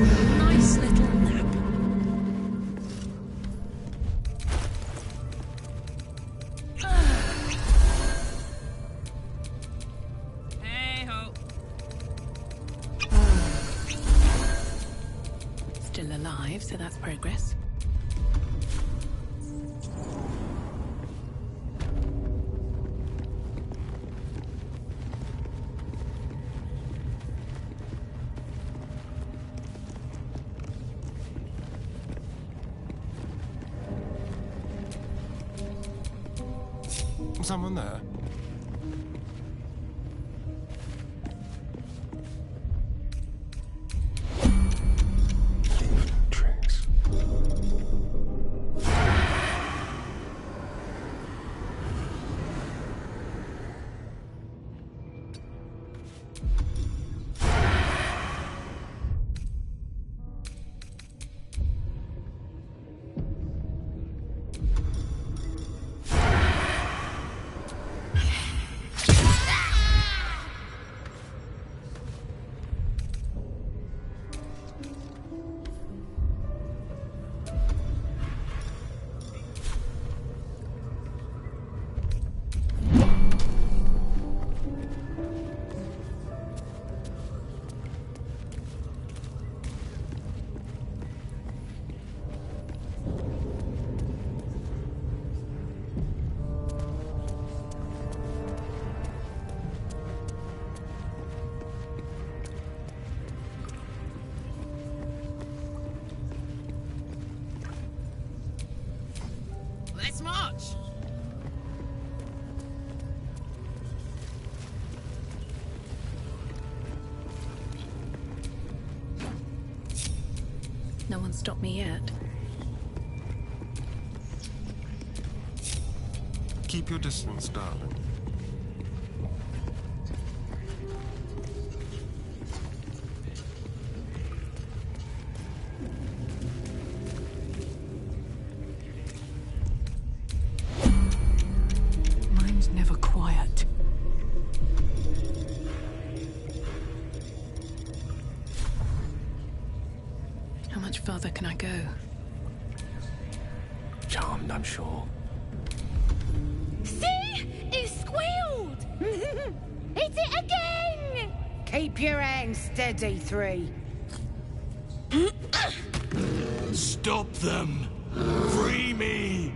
Nice little nap. Hey-ho. Still alive, so that's progress. Someone there? Tricks. Let's march! No one stopped me yet. Keep your distance, darling. Mine's never quiet. How much further can I go? Charmed, I'm sure. See? It squealed! Hit it again! Keep your hands steady, 3. Stop them! Free me!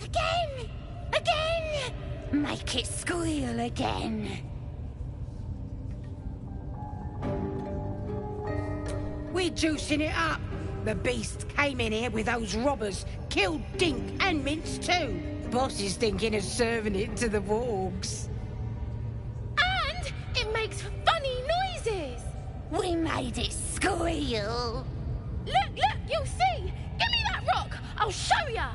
Again! Again! Make it squeal again. We're juicing it up. The beast came in here with those robbers, killed Dink and Mince too. Boss is thinking of serving it to the Vorgs. And it makes funny noises. We made it squeal. Look, you'll see. Give me that rock. I'll show ya.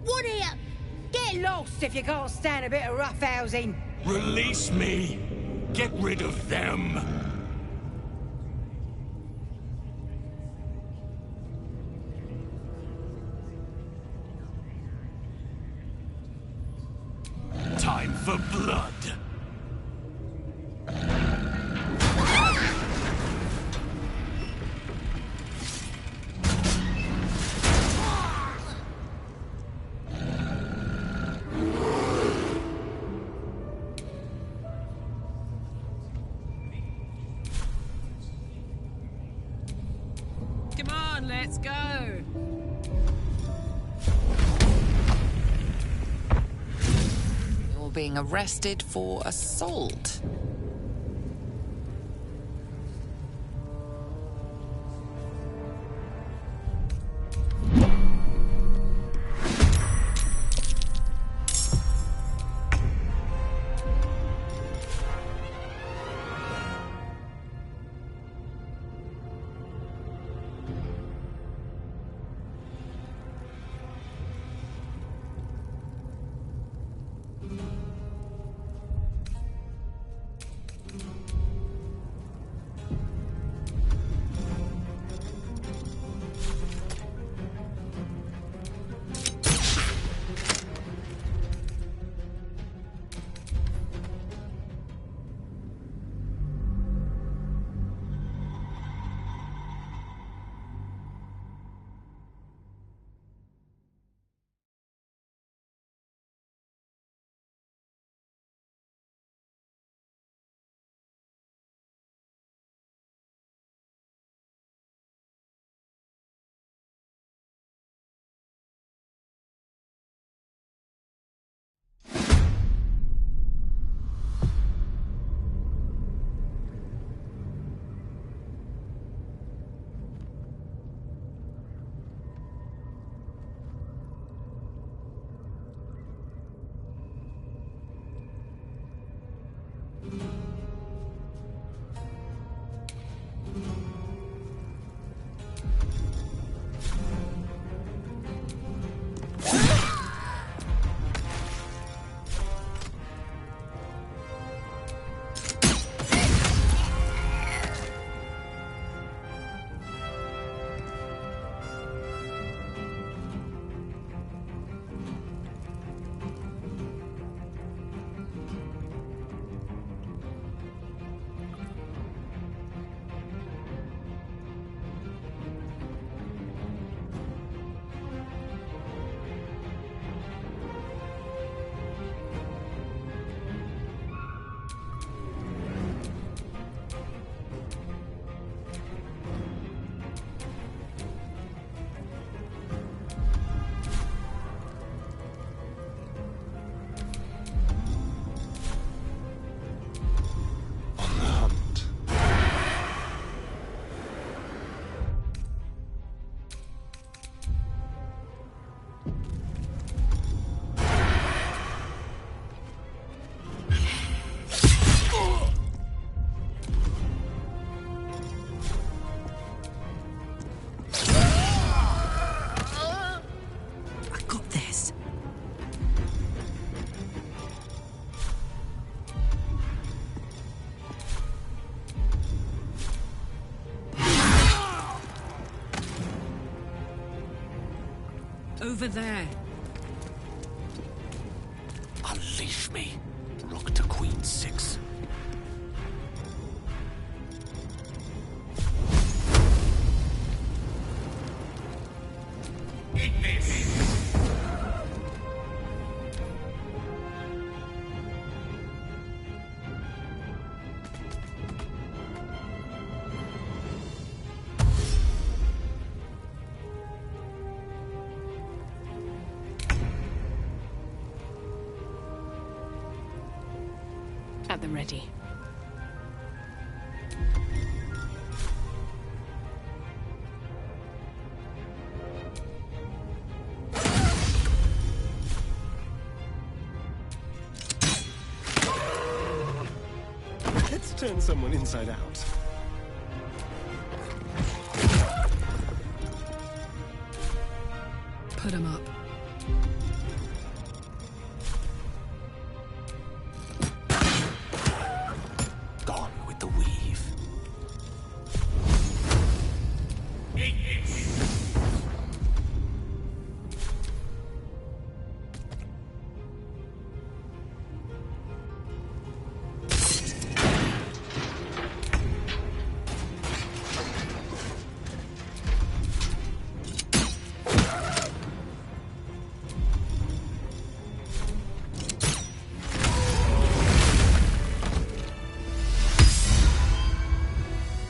What here? Get lost if you can't stand a bit of roughhousing. Release me! Get rid of them! Time for blood! Come on, let's go! You're being arrested for assault. I got this. Over there. Unleash me. Rook to Queen 6. At the ready. Let's turn someone inside out. Put 'em up. Gone with the weave.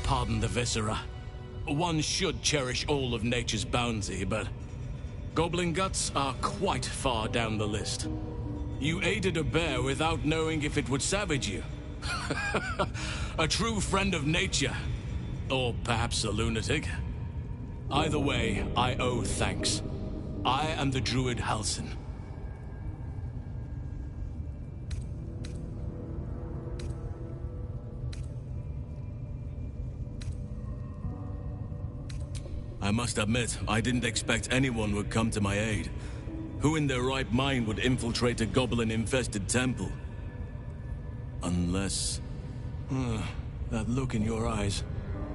Pardon the viscera. One should cherish all of nature's bounty, but goblin guts are quite far down the list. You aided a bear without knowing if it would savage you. A true friend of nature. Or perhaps a lunatic. Either way, I owe thanks. I am the druid Halsin. I must admit, I didn't expect anyone would come to my aid. Who in their right mind would infiltrate a goblin-infested temple? Unless... that look in your eyes.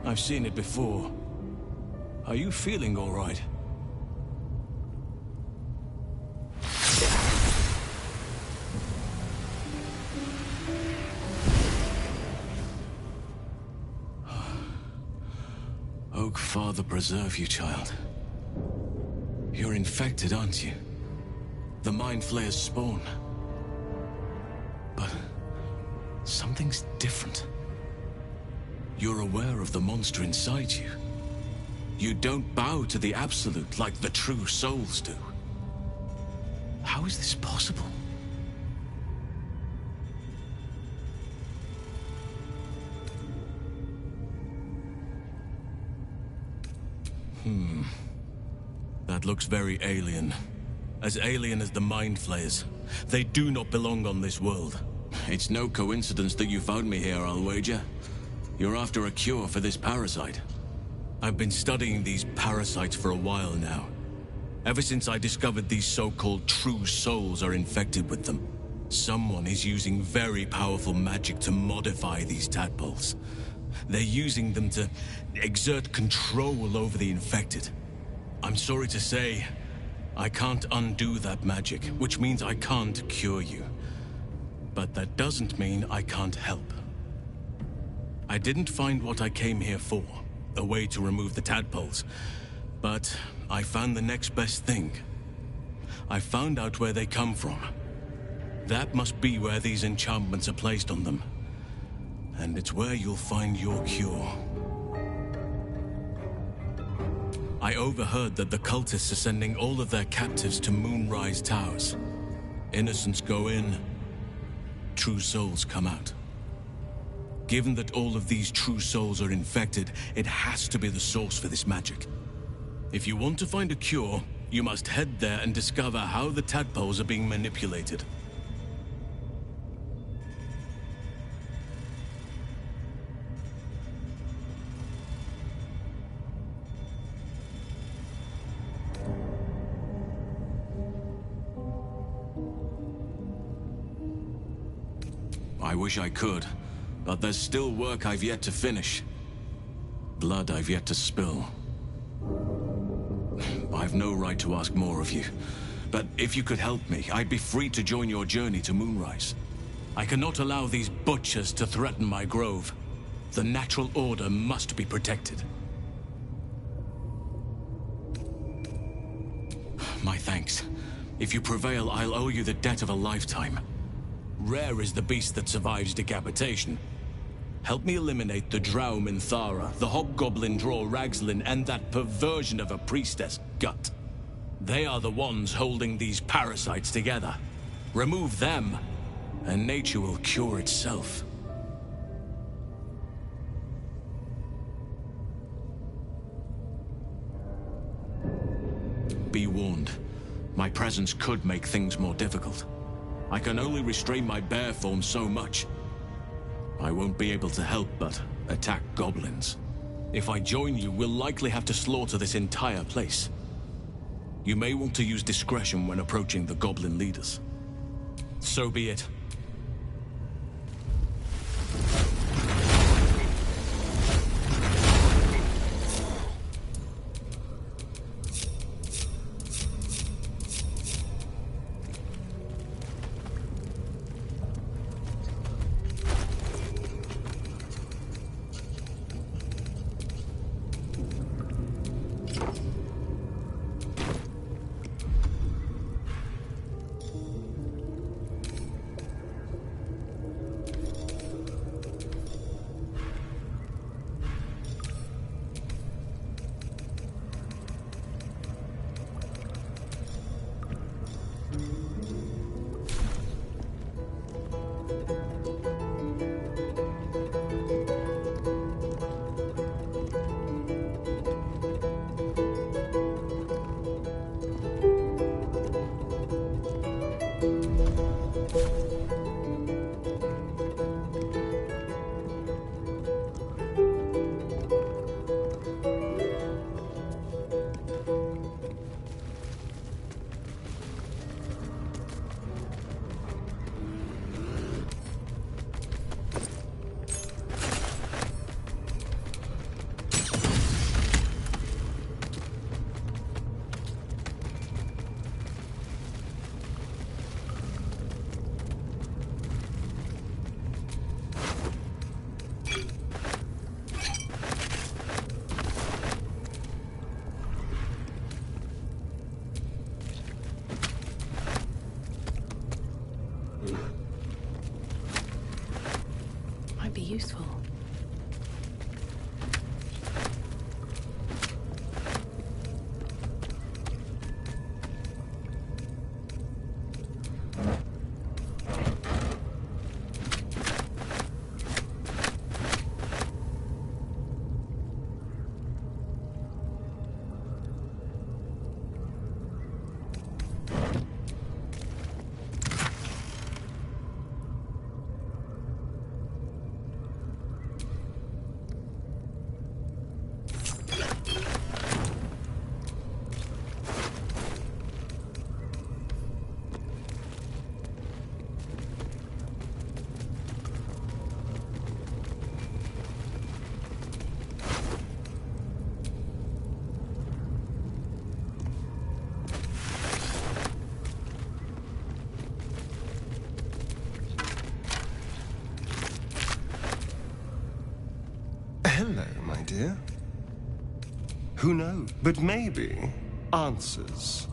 I've seen it before. Are you feeling all right? Oak Father preserve you, child. You're infected, aren't you? The Mind Flayer's spawn. But something's different. You're aware of the monster inside you. You don't bow to the Absolute like the true souls do. How is this possible? That looks very alien. As alien as the Mind Flayers. They do not belong on this world. It's no coincidence that you found me here, I'll wager. You're after a cure for this parasite. I've been studying these parasites for a while now. Ever since I discovered these so-called true souls are infected with them. Someone is using very powerful magic to modify these tadpoles. They're using them to exert control over the infected. I'm sorry to say, I can't undo that magic, which means I can't cure you. But that doesn't mean I can't help. I didn't find what I came here for, a way to remove the tadpoles. But I found the next best thing. I found out where they come from. That must be where these enchantments are placed on them. And it's where you'll find your cure. I overheard that the cultists are sending all of their captives to Moonrise Towers. Innocents go in, true souls come out. Given that all of these true souls are infected, it has to be the source for this magic. If you want to find a cure, You must head there and discover how the tadpoles are being manipulated. I wish I could, but there's still work I've yet to finish. Blood I've yet to spill. I've no right to ask more of you, but if you could help me, I'd be free to join your journey to Moonrise. I cannot allow these butchers to threaten my grove. The natural order must be protected. My thanks. If you prevail, I'll owe you the debt of a lifetime. Rare is the beast that survives decapitation. Help me eliminate the Drow Minthara, the Hobgoblin Draw Ragzlin, and that perversion of a priestess, Gut. They are the ones holding these parasites together. Remove them, and nature will cure itself. Be warned. My presence could make things more difficult. I can only restrain my bear form so much. I won't be able to help but attack goblins. If I join you, we'll likely have to slaughter this entire place. You may want to use discretion when approaching the goblin leaders. So be it. Be useful. Hello, my dear. Who knows? But maybe answers.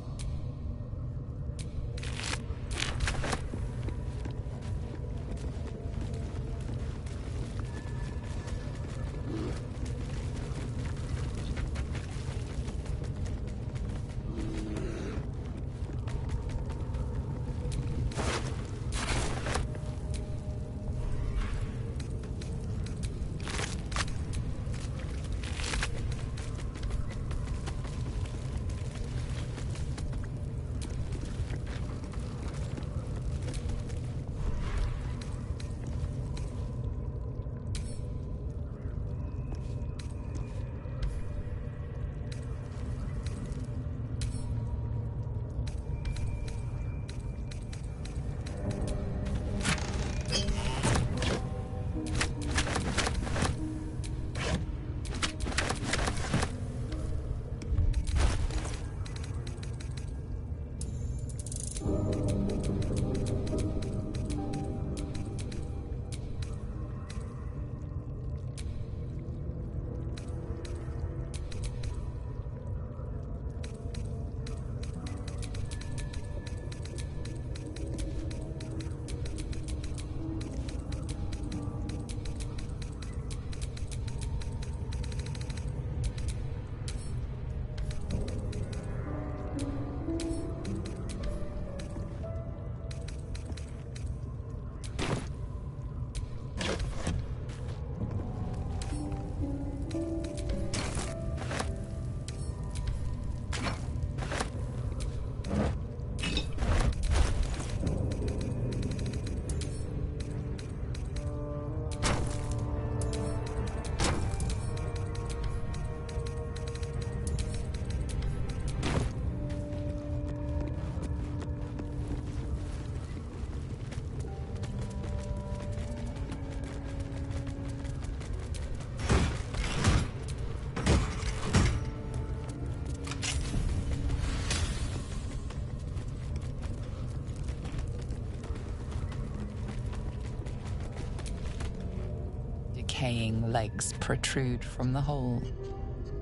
Decaying legs protrude from the hole.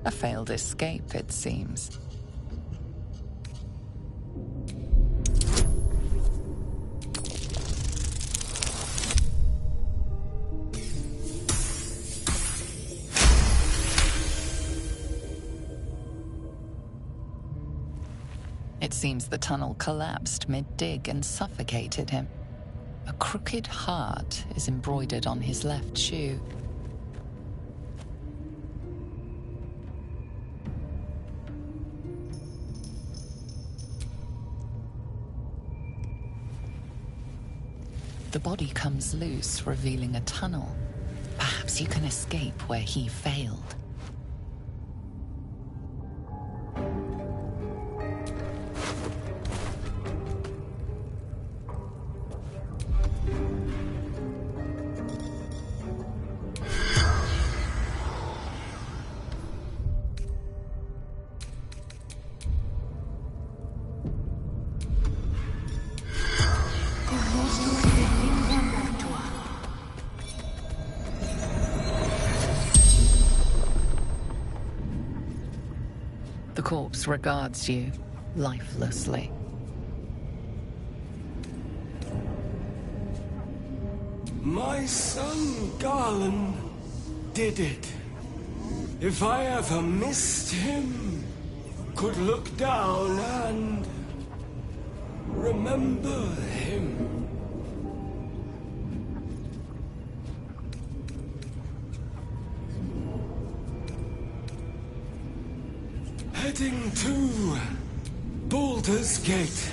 A failed escape, it seems. It seems the tunnel collapsed mid-dig and suffocated him. A crooked heart is embroidered on his left shoe. The body comes loose, revealing a tunnel. Perhaps you can escape where he failed. The corpse regards you lifelessly. My son Garland did it. If I ever missed him, could look down and remember him. Heading to Baldur's Gate.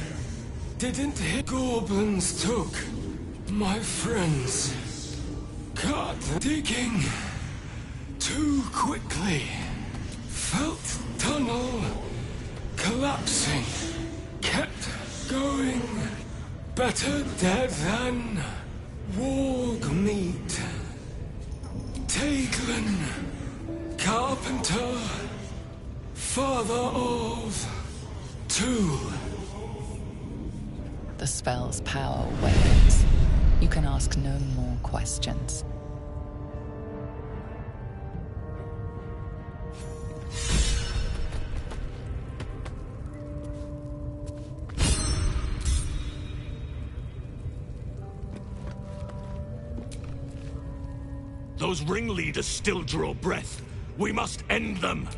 Didn't hit goblins took my friends. Cut digging too quickly. Felt tunnel collapsing. Kept going. Better dead than warg meat. Taglin, carpenter, father of two. The spell's power wanes. You can ask no more questions. Those ringleaders still draw breath. We must end them.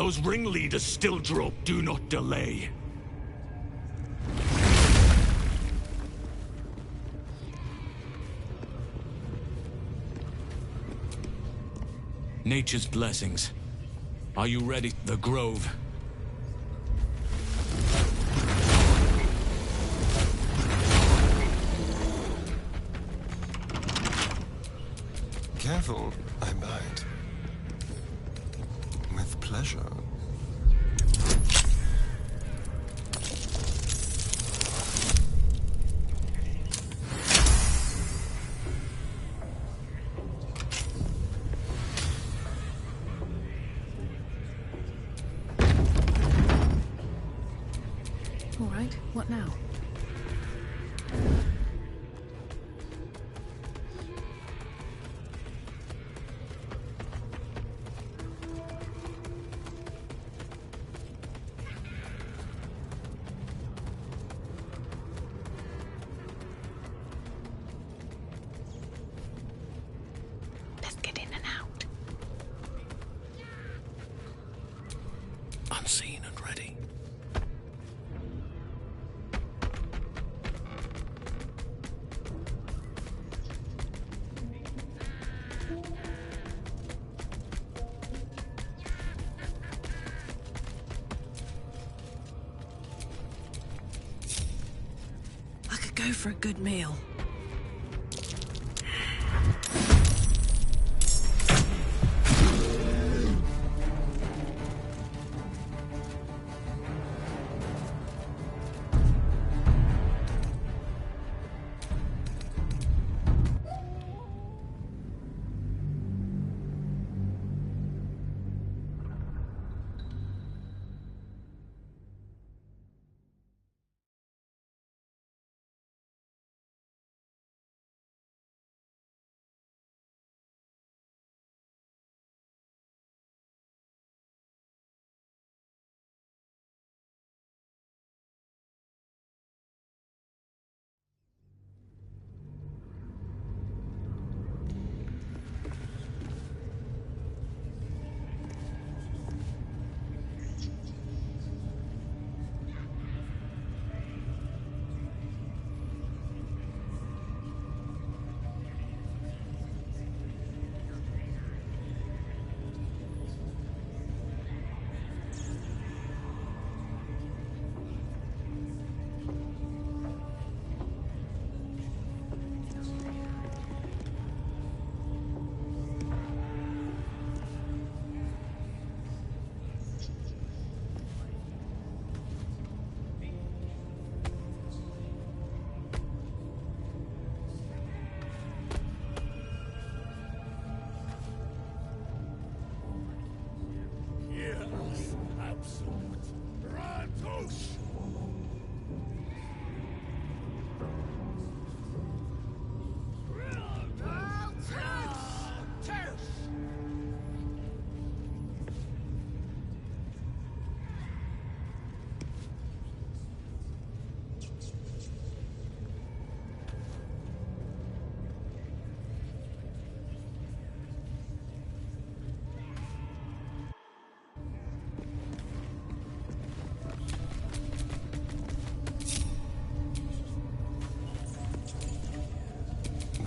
those ringleaders still drop, do not delay. Nature's blessings. Are you ready? The Grove. Careful, I bite. With pleasure. All right, what now? Let's get in and out. Unseen and ready. I could go for a good meal.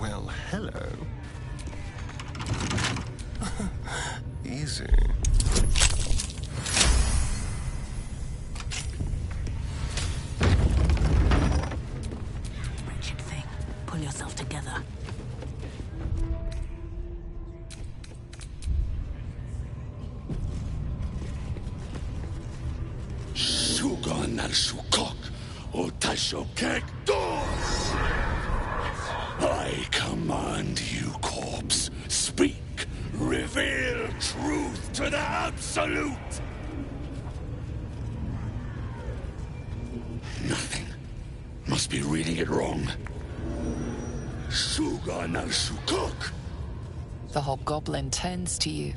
Well, hello. Easy. Wretched thing. Pull yourself together. Sugan al Sukok, Otashokek Dos! I command you, corpse. Speak. Reveal truth to the Absolute. Nothing. Must be reading it wrong. Sugan al Sukok. The hobgoblin turns to you,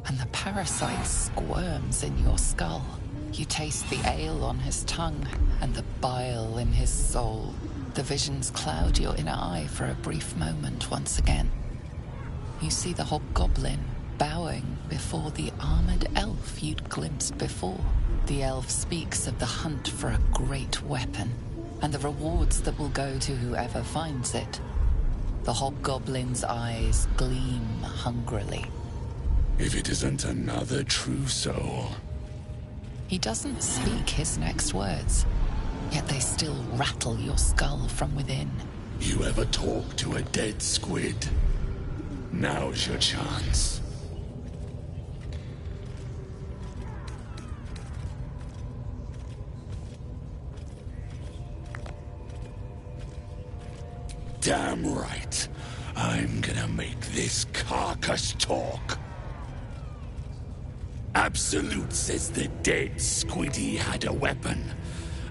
and the parasite squirms in your skull. You taste the ale on his tongue and the bile in his soul. The visions cloud your inner eye for a brief moment once again. You see the hobgoblin bowing before the armored elf you'd glimpsed before. The elf speaks of the hunt for a great weapon, and the rewards that will go to whoever finds it. The hobgoblin's eyes gleam hungrily. If it isn't another true soul. He doesn't speak his next words, yet they still rattle your skull from within. You ever talk to a dead squid? Now's your chance. Damn right. I'm gonna make this carcass talk. Absolute says the dead squiddy had a weapon.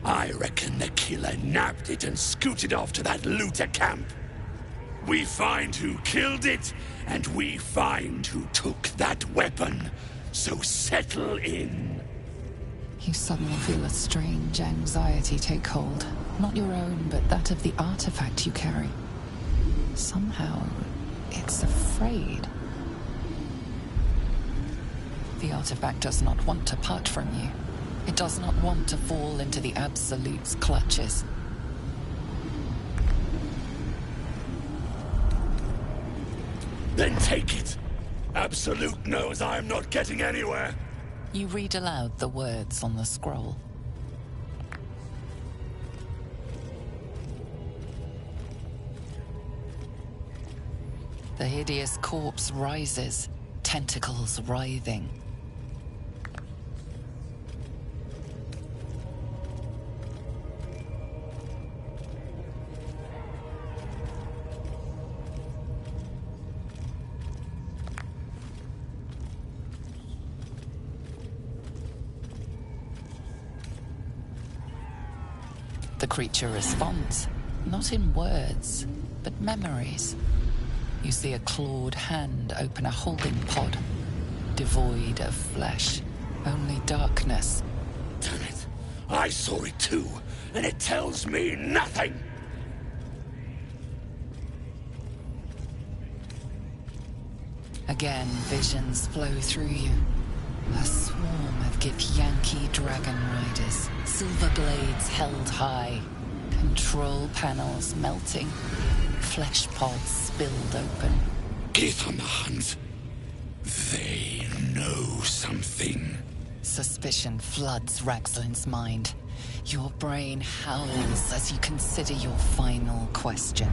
I reckon the killer nabbed it and scooted off to that looter camp. We find who killed it, and we find who took that weapon. So settle in. You suddenly feel a strange anxiety take hold. Not your own, but that of the artifact you carry. Somehow, it's afraid. The artifact does not want to part from you. It does not want to fall into the Absolute's clutches. Then take it. Absolute knows I'm not getting anywhere. You read aloud the words on the scroll. The hideous corpse rises, tentacles writhing. The creature responds, not in words, but memories. You see a clawed hand open a holding pod, devoid of flesh, only darkness. Damn it. I saw it too, and it tells me nothing. Again, visions flow through you. A swarm of Githyanki dragon riders, silver blades held high, control panels melting, flesh pods spilled open. Get on the hunt. They know something. Suspicion floods Raxlin's mind. Your brain howls as you consider your final question.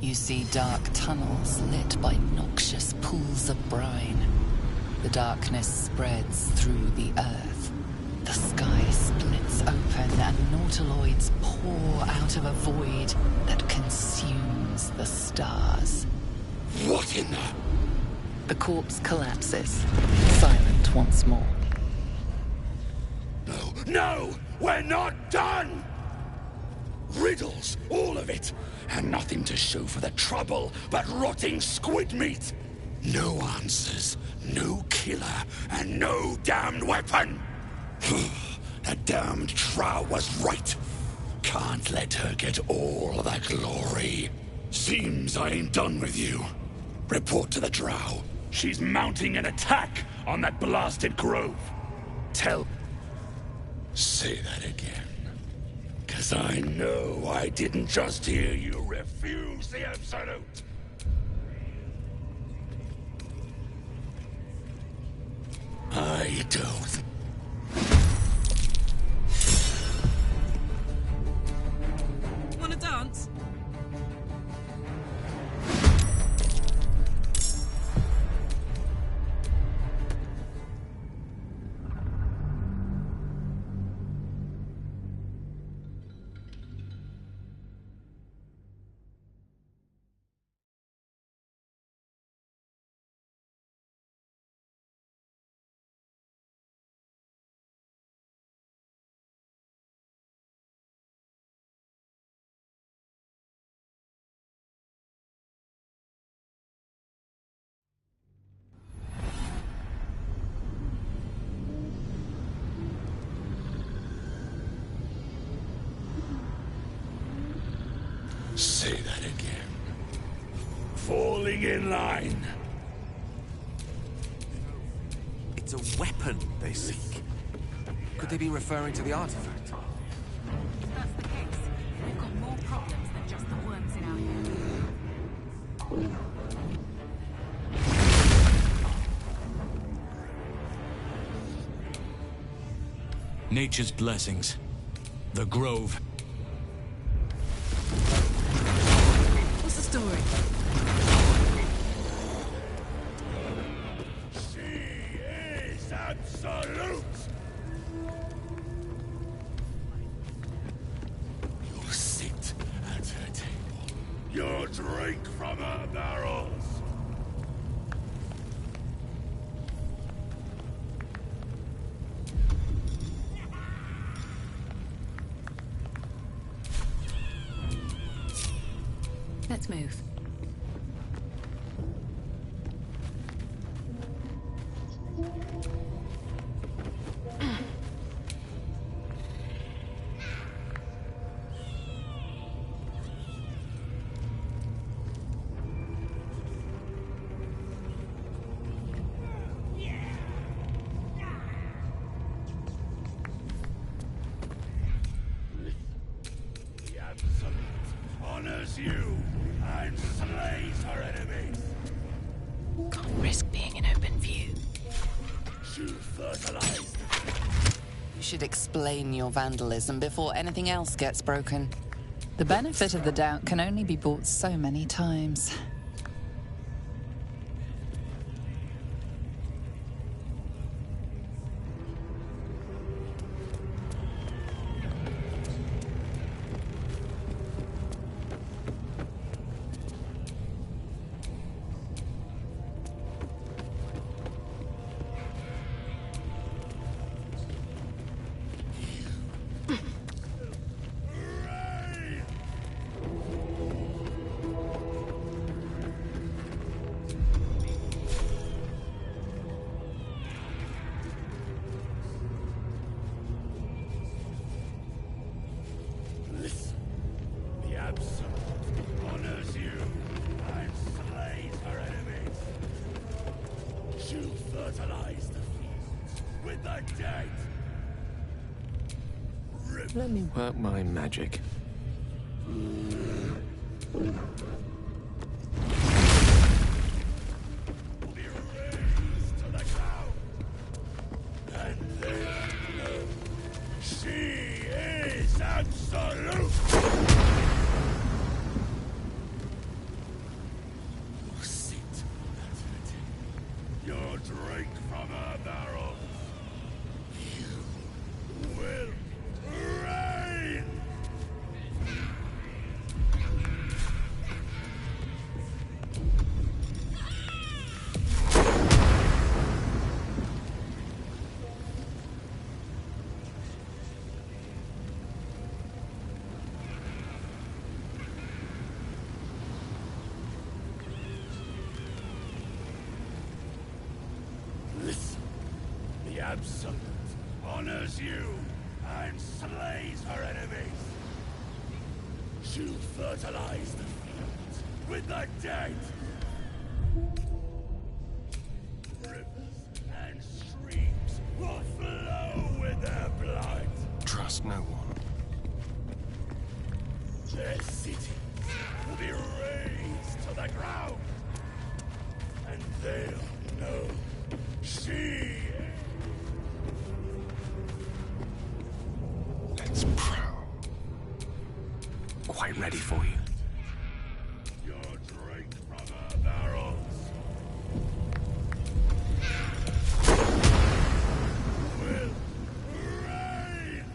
You see dark tunnels lit by noxious pools of brine. The darkness spreads through the earth. The sky splits open and nautiloids pour out of a void that consumes the stars. What in the... The corpse collapses, silent once more. No, no! We're not done! Riddles, all of it, and nothing to show for the trouble but rotting squid meat. No answers, no killer, and no damned weapon. That damned Trow was right. Can't let her get all the glory. Seems I ain't done with you. Report to the Drow. She's mounting an attack on that blasted grove. Tell... Say that again. 'Cause I know I didn't just hear you refuse the Absolute. I don't... Wanna dance? Say that again. For falling in line. It's a weapon they seek. Could they be referring to the artifact? If that's the case, we've got more problems than just the worms in our head. Nature's blessings. The Grove. What's the story? She is absolute! You'll sit at her table. You'll drink from her barrels. Let's move. The Absolute honors you and slays her enemies. Can't risk being in open view. She'll fertilize You should explain your vandalism before anything else gets broken. The benefit of the doubt can only be bought so many times. Listen, the Absolute honors you and slays her enemies. She'll fertilize the fields with the dead. Let me work my magic. Will be razed to the ground. And they know she is absolute. You'll sit at her table. You'll drink from her barrels. You will reign. Listen, the Absolute honors you and slays her enemies. She'll fertilize the fields with the dead. Rivers and streams will flow with their blood. Trust no one. Their cities will be razed to the ground. And they'll know she. Let's prowl. Quite ready for you. You'll drink from her barrels. Will reign.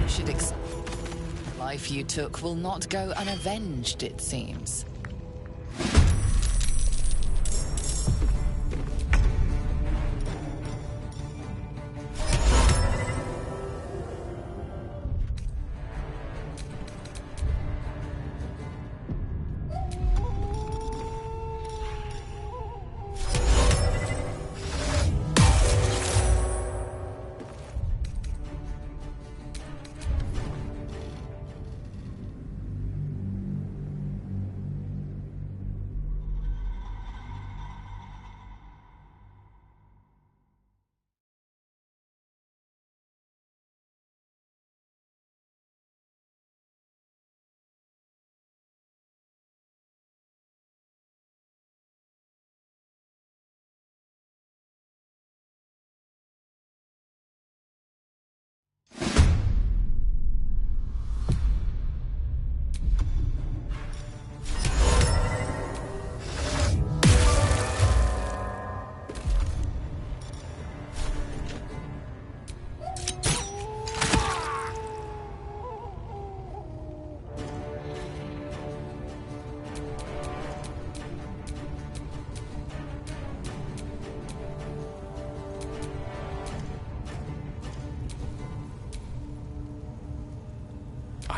You should the life you took will not go unavenged, it seems.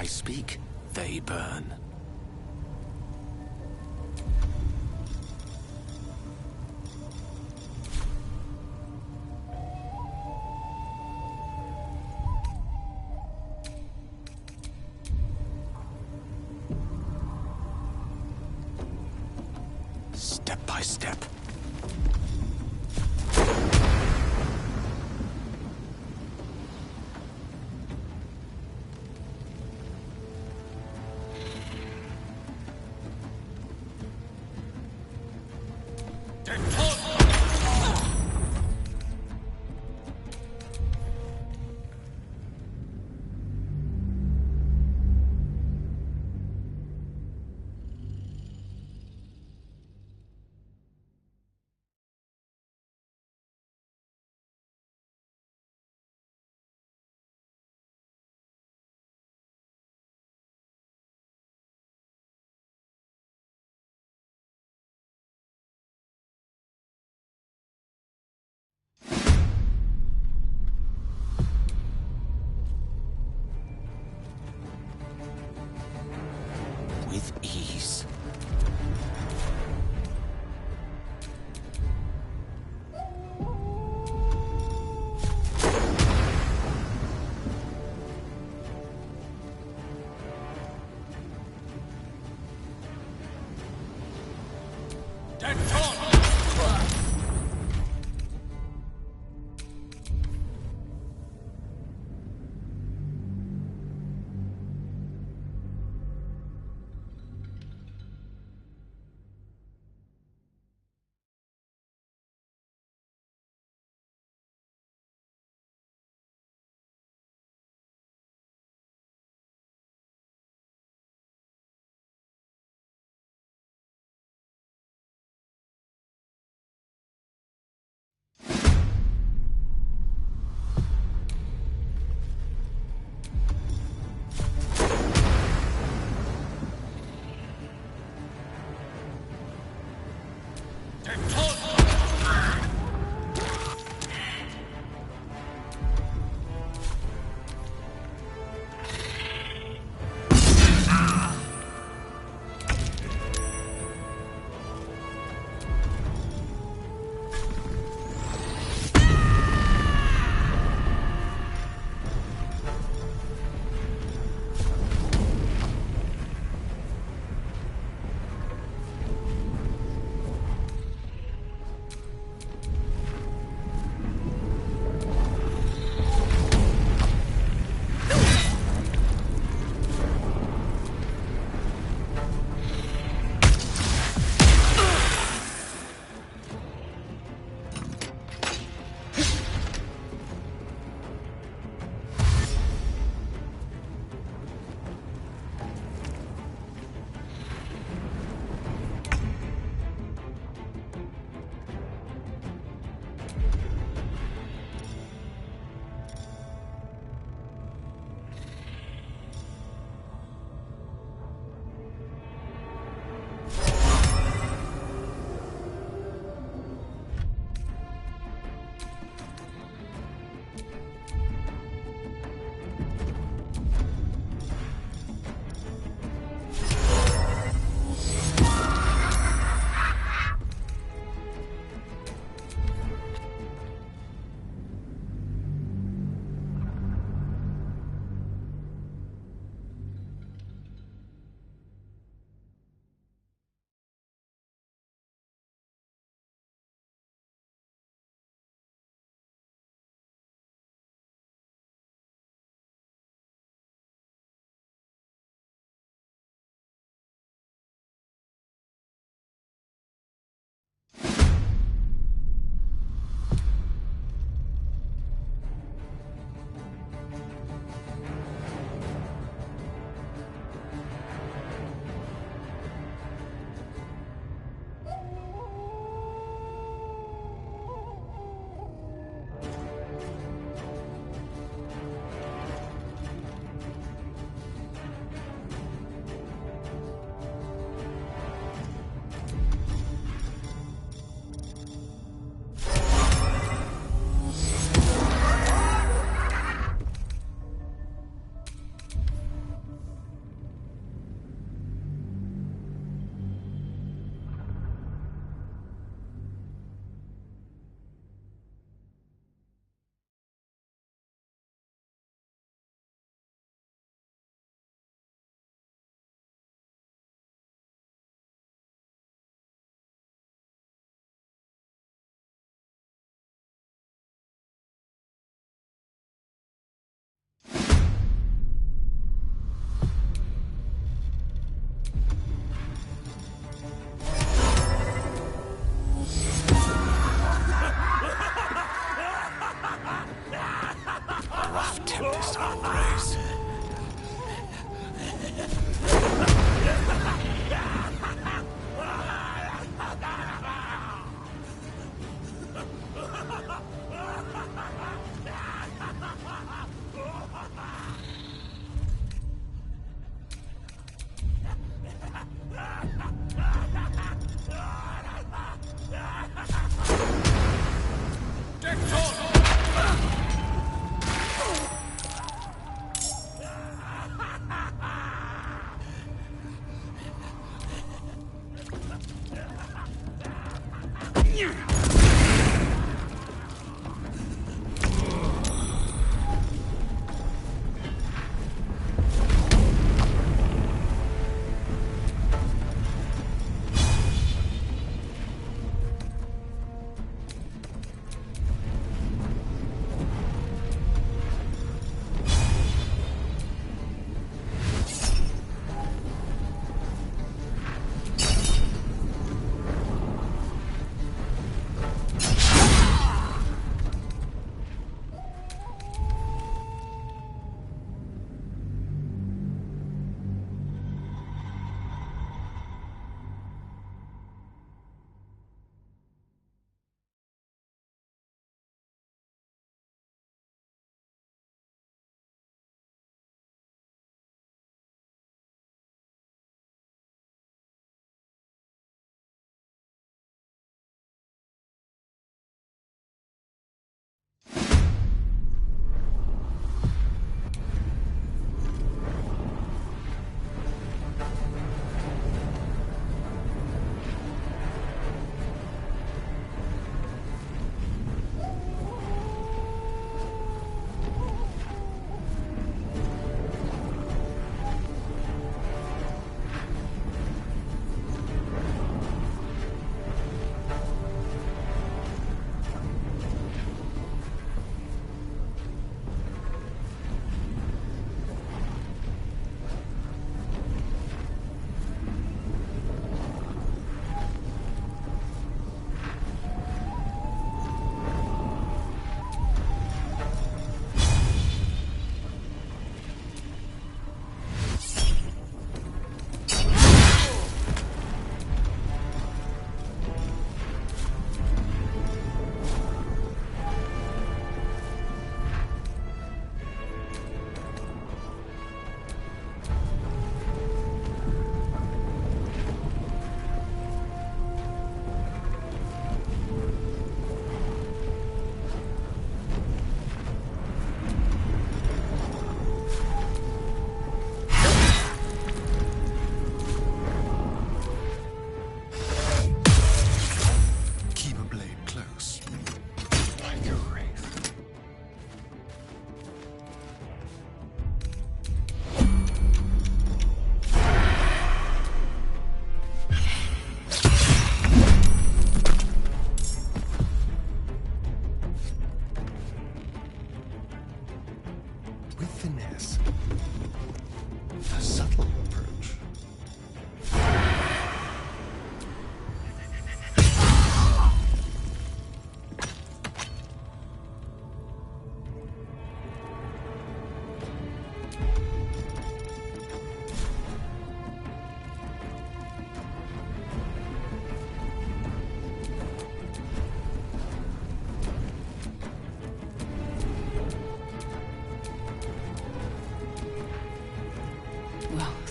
I speak, they burn. Step by step.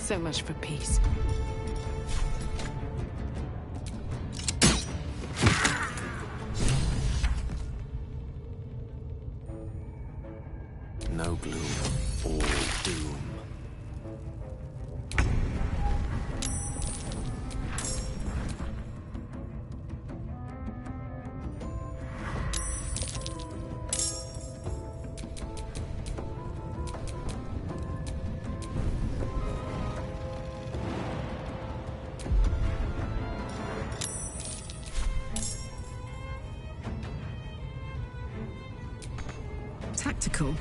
So much for peace. No gloom, all doom. Tactical.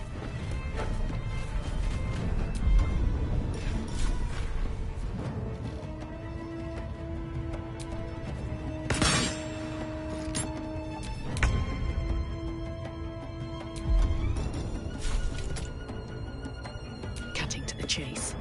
Cutting to the chase.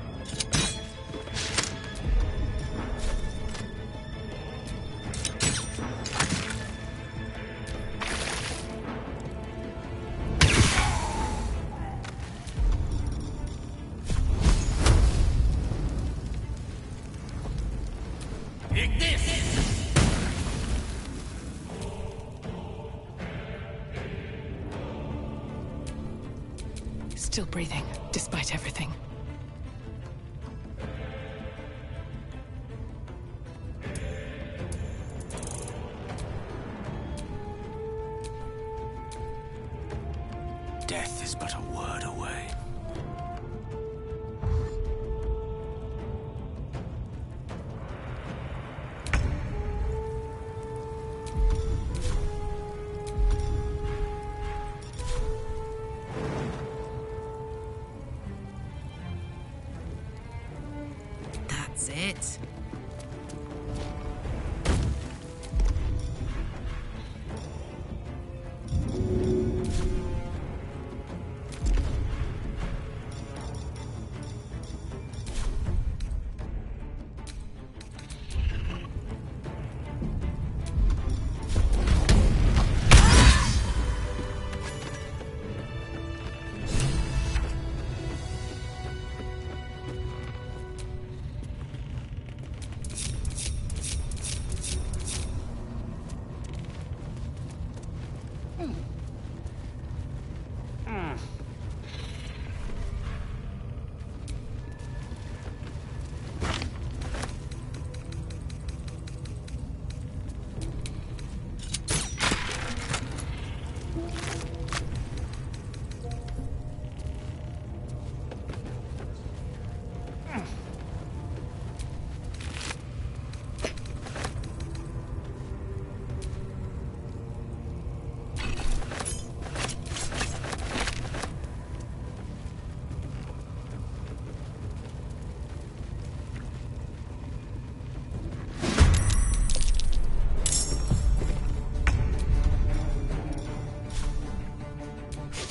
Still breathing, despite everything. Death is but a word away. That's it.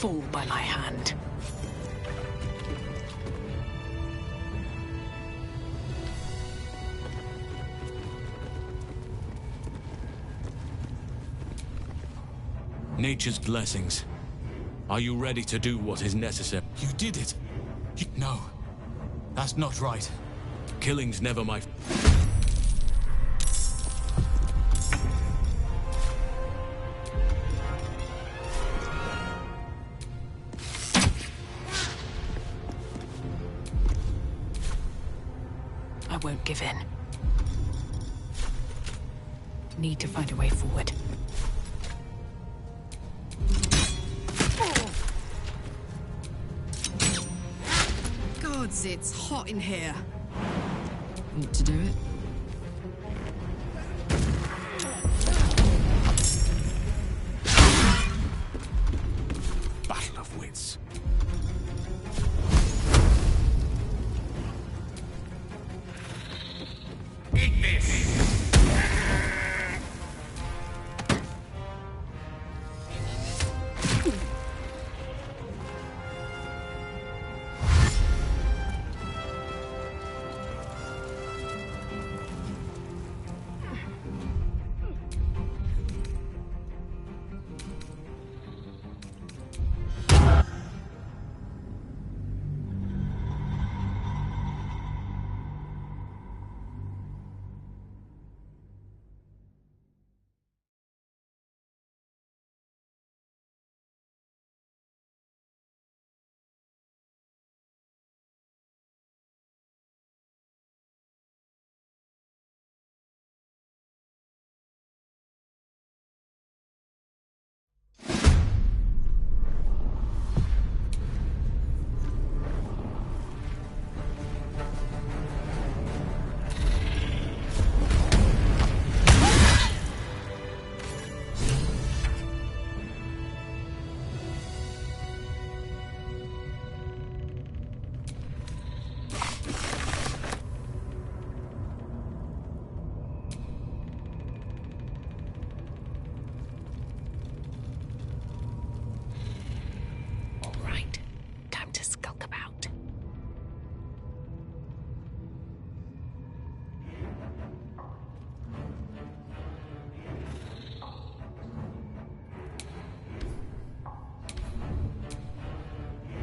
Fall by my hand. Nature's blessings. Are you ready to do what is necessary? You did it. No, that's not right. Killing's never my... I won't give in. Need to find a way forward. Gods, it's hot in here. Want to do it? Battle of wits. Eat this!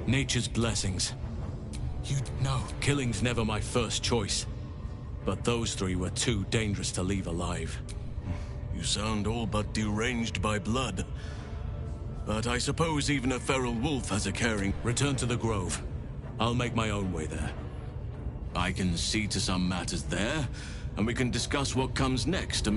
Nature's blessings. You know. Killing's never my first choice. But those three were too dangerous to leave alive. You sound all but deranged by blood. But I suppose even a feral wolf has a caring... Return to the Grove. I'll make my own way there. I can see to some matters there, and we can discuss what comes next.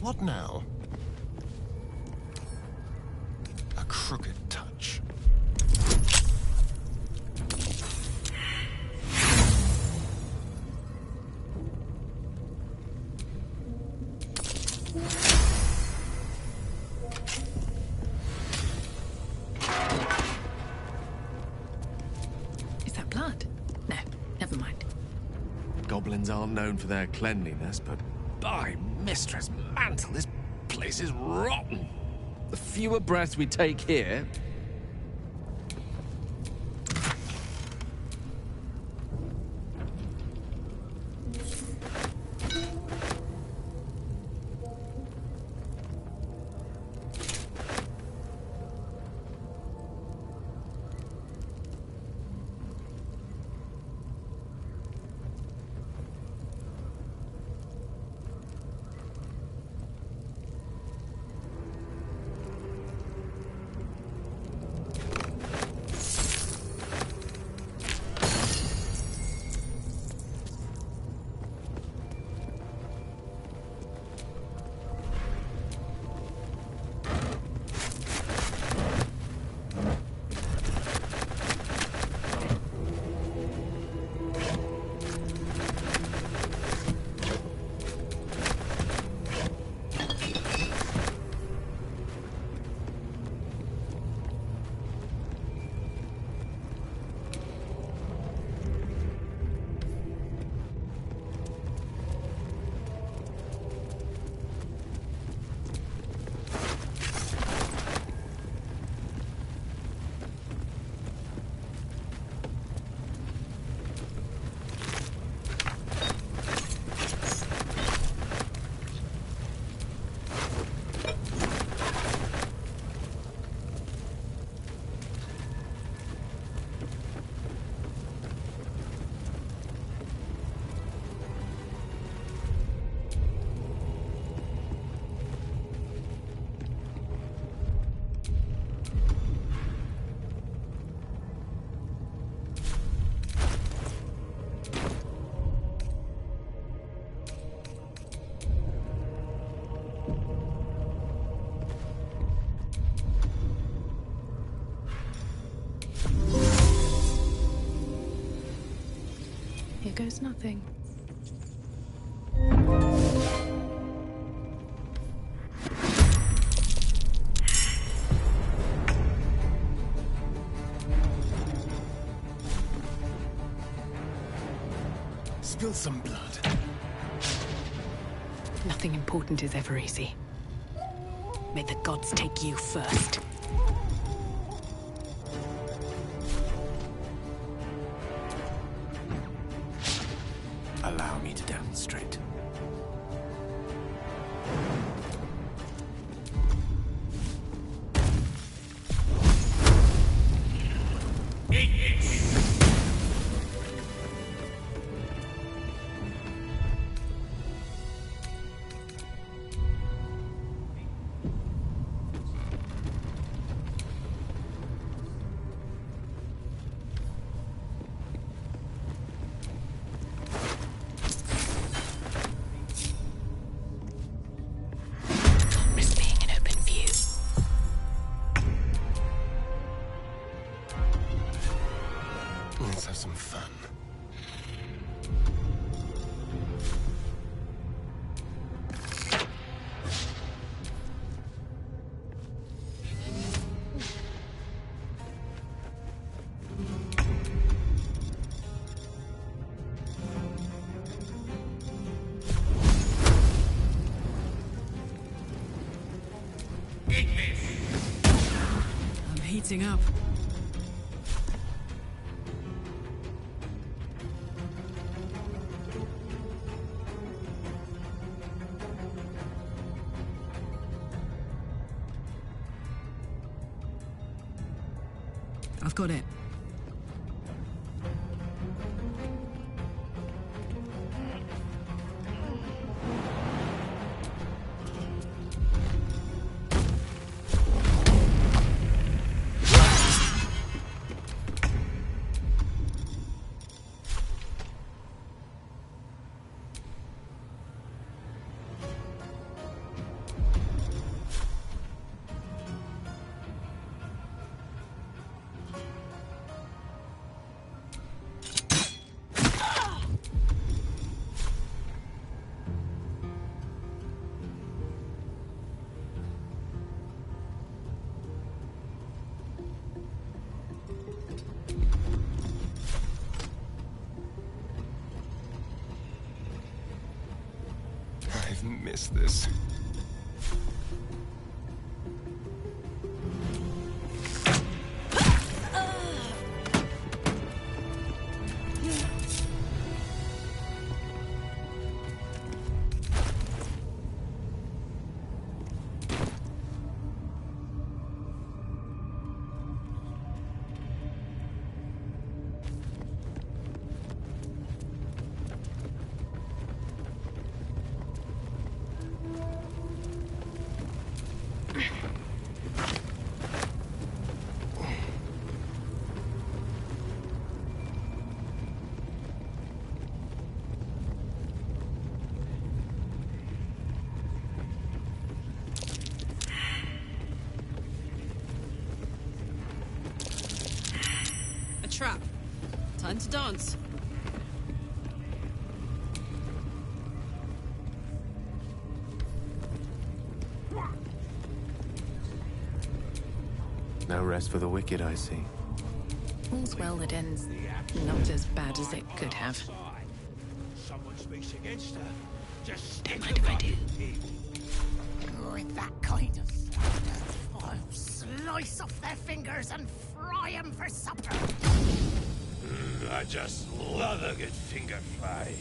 What now? A crooked touch. Is that blood? No, never mind. Goblins aren't known for their cleanliness, but by Mistress Mantle, this place is rotten. The fewer breaths we take here... Here goes nothing. Spill some blood. Nothing important is ever easy. May the gods take you first. Allow me to demonstrate. heating up. I've got it. I've missed this. Trap. Time to dance. No rest for the wicked, I see. All's well that ends not as bad as it could have. Someone speaks against her. Just Don't mind if I do. With that kind of slander, I'll slice off their fingers and fry them for supper. I just love a good finger fry.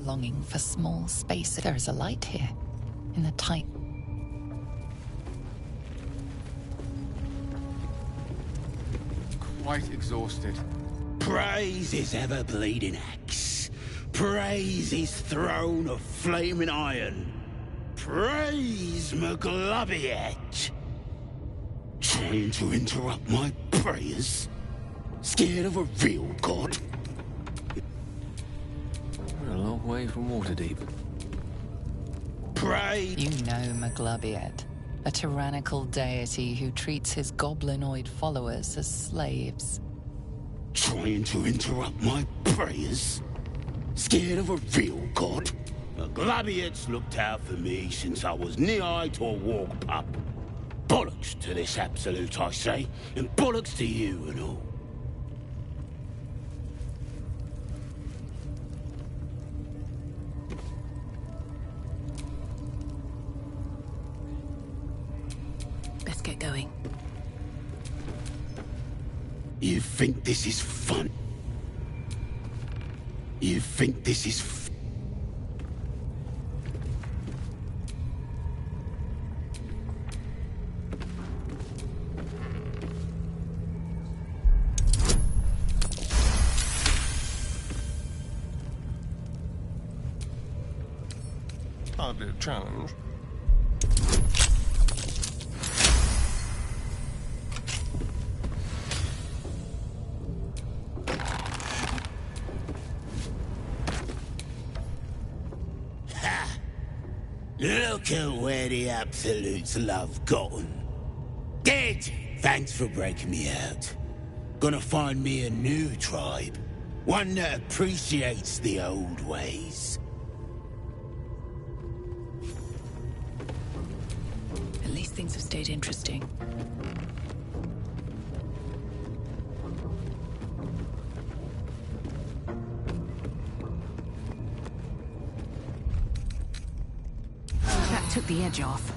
Longing for small space. There is a light here, in the tight. Quite exhausted. Praise his ever-bleeding axe. Praise his throne of flaming iron. Praise McGlubbiet. Trying to interrupt my prayers? Scared of a real god? We're a long way from Waterdeep. Praise... You know McGlubbiet, a tyrannical deity who treats his goblinoid followers as slaves. Trying to interrupt my prayers? Scared of a real god? McGlubbiet's looked out for me since I was knee-high to a walk pup. Bollocks to this absolute, I say, and bollocks to you and all. get going. You think this is fun? You think this is hardly a challenge. Look at where the Absolutes love gotten. Dead! Thanks for breaking me out. Gonna find me a new tribe. One that appreciates the old ways. At least things have stayed interesting. That took the edge off.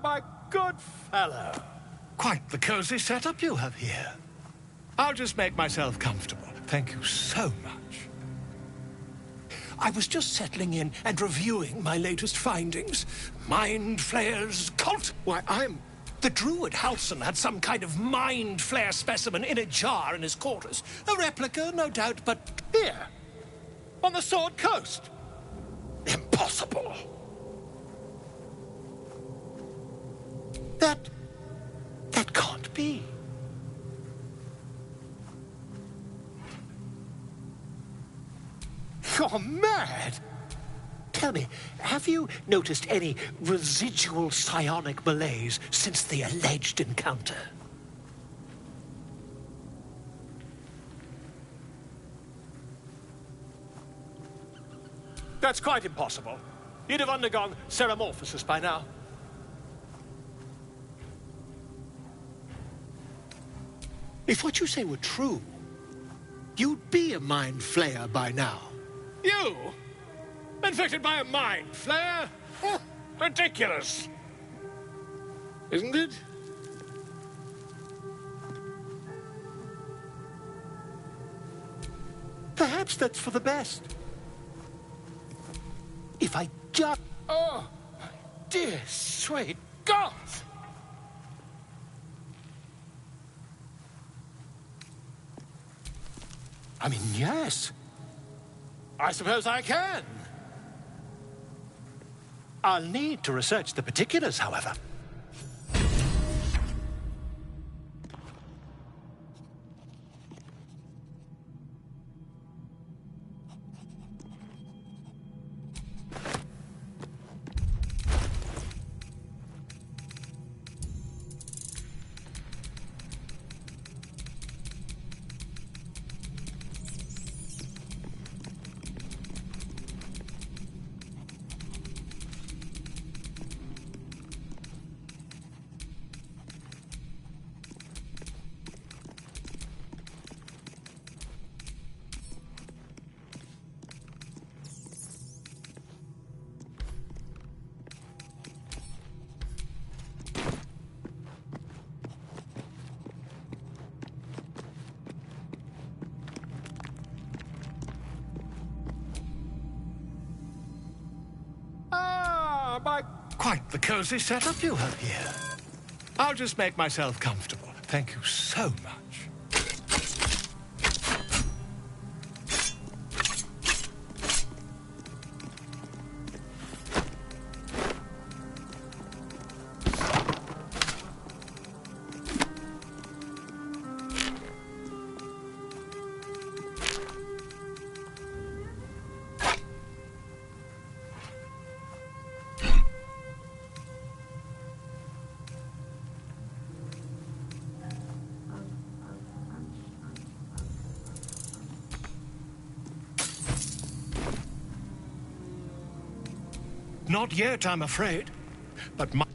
My good fellow. Quite the cozy setup you have here. I'll just make myself comfortable. Thank you so much. I was just settling in and reviewing my latest findings. Mind Flayer's cult. Why, the druid Halson had some kind of mind flayer specimen in a jar in his quarters. A replica, no doubt, but here, on the Sword Coast. Impossible. That can't be. You're mad! Tell me, have you noticed any residual psionic malaise since the alleged encounter? That's quite impossible. You'd have undergone ceramorphosis by now. If what you say were true, you'd be a mind flayer by now. You? Infected by a mind flayer? Ridiculous. Isn't it? Perhaps that's for the best. If I just... Oh, my dear, sweet God! I mean, yes. I suppose I can. I'll need to research the particulars, however. Quite the cozy setup you have here. I'll just make myself comfortable. Thank you so much. Not yet, I'm afraid. But my...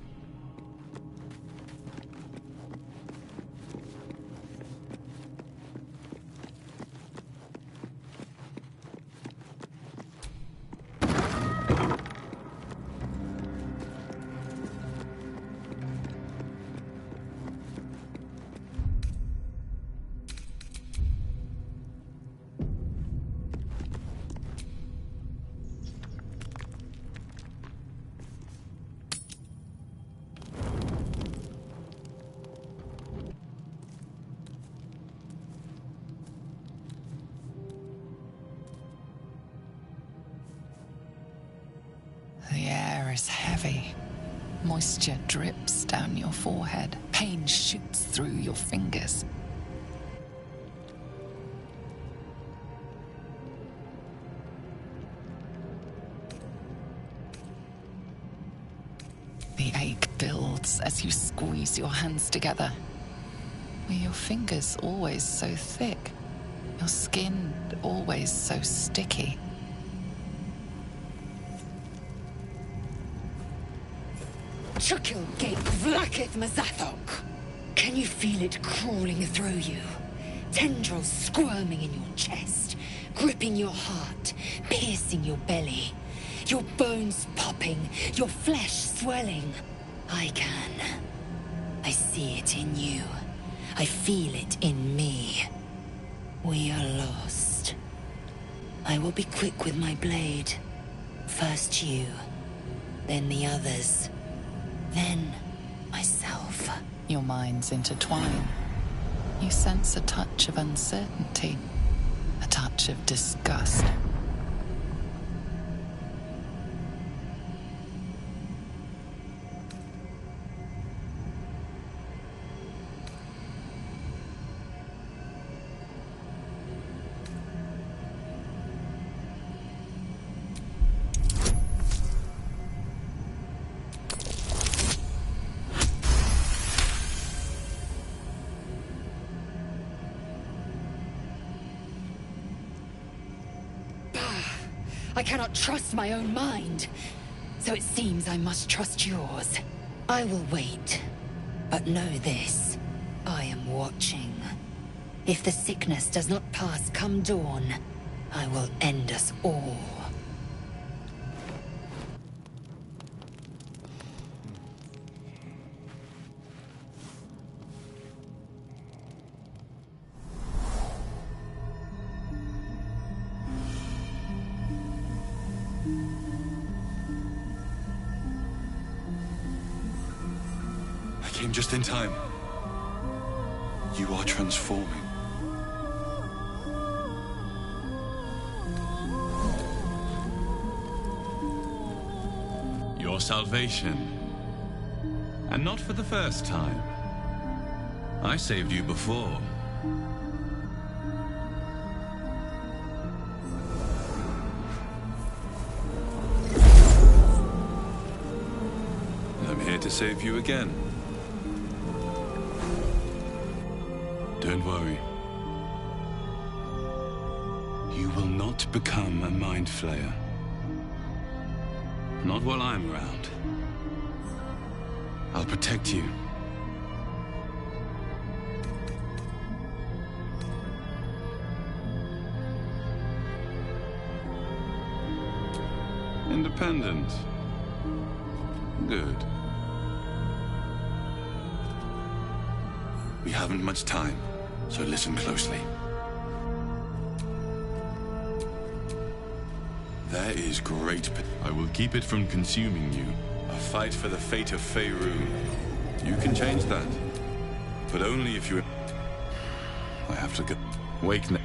The air is heavy. Moisture drips down your forehead. Pain shoots through your fingers. The ache builds as you squeeze your hands together. Were your fingers always so thick? Your skin always so sticky? Chukil gate vlaketh Mazathok. Can you feel it crawling through you? Tendrils squirming in your chest, gripping your heart, piercing your belly. Your bones popping, your flesh swelling. I can. I see it in you. I feel it in me. We are lost. I will be quick with my blade. First you, then the others. Then, myself. Your minds intertwine. You sense a touch of uncertainty, a touch of disgust. I cannot trust my own mind. So it seems I must trust yours. I will wait. But know this. I am watching. If the sickness does not pass come dawn, I will end us all. Came just in time. You are transforming. Your salvation. And not for the first time. I saved you before. And I'm here to save you again. Don't worry. You will not become a mind flayer. Not while I'm around. I'll protect you. Independent. Good. We haven't much time. So listen closely. There is great... I will keep it from consuming you. A fight for the fate of Faerun. You can change that. But only if you... I have to go... Wake now.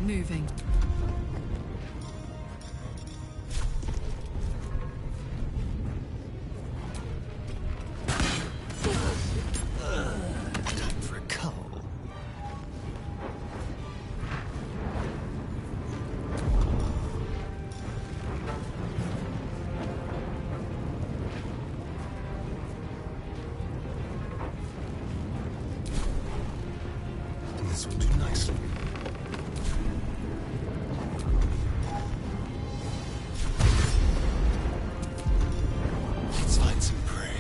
moving. Time for a cull. This will do nicely. Let's find some prey.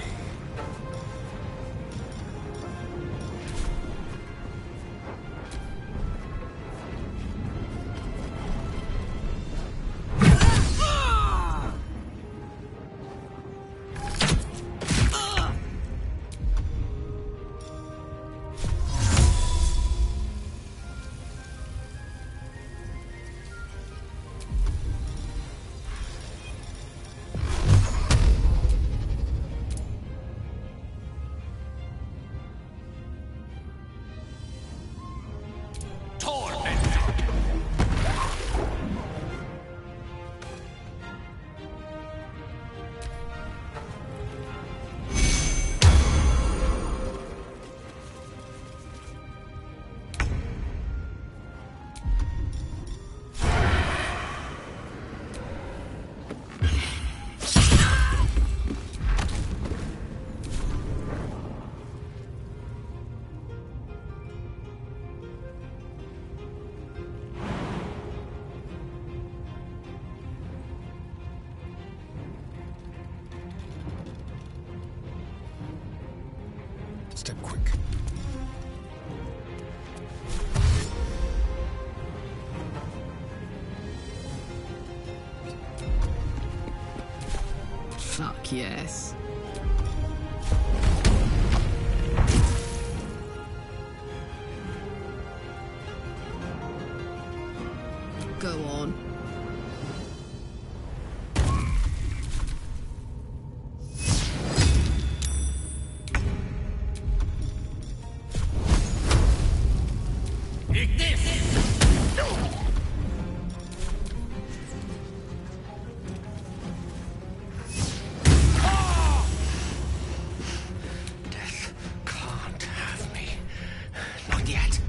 Step quick. Fuck yes. Go on. Death can't have me. Not yet.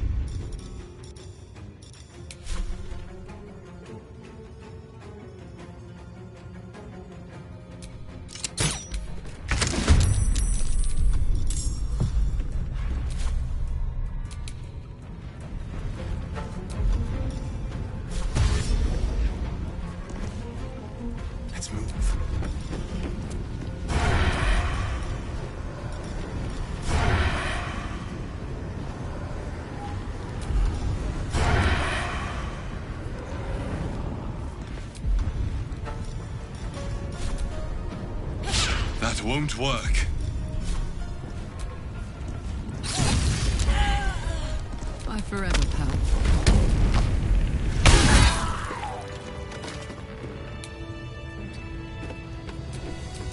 Let's move. That won't work. Bye forever, pal.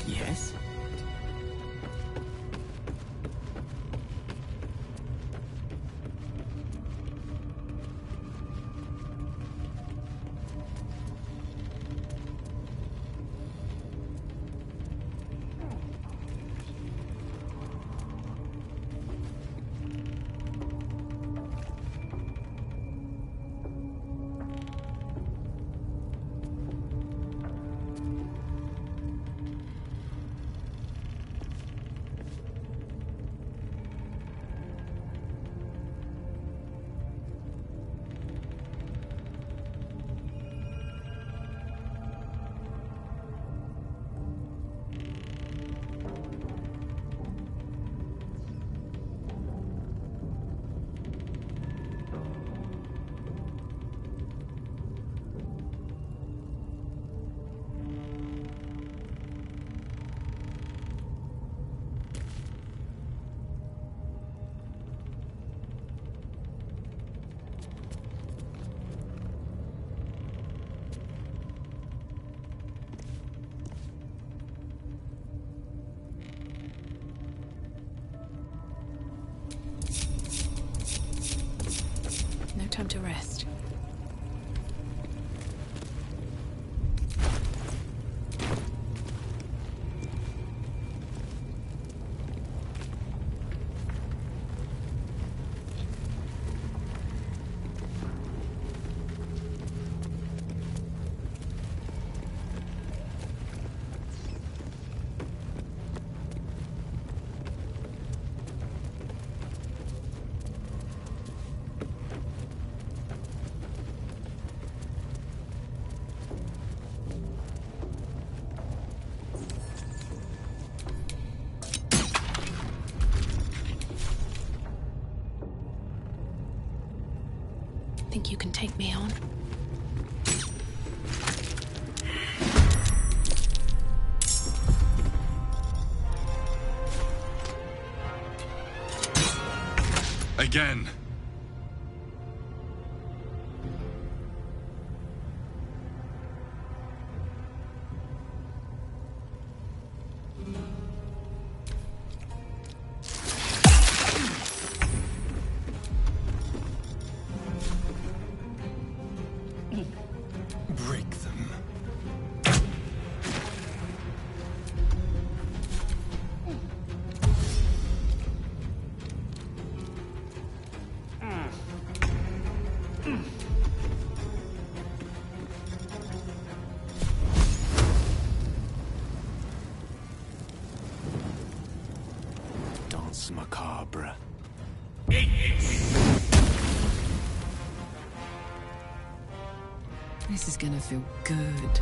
Yes? No time to rest. think you can take me on? Again. Break them. Danse macabre. This is gonna feel good.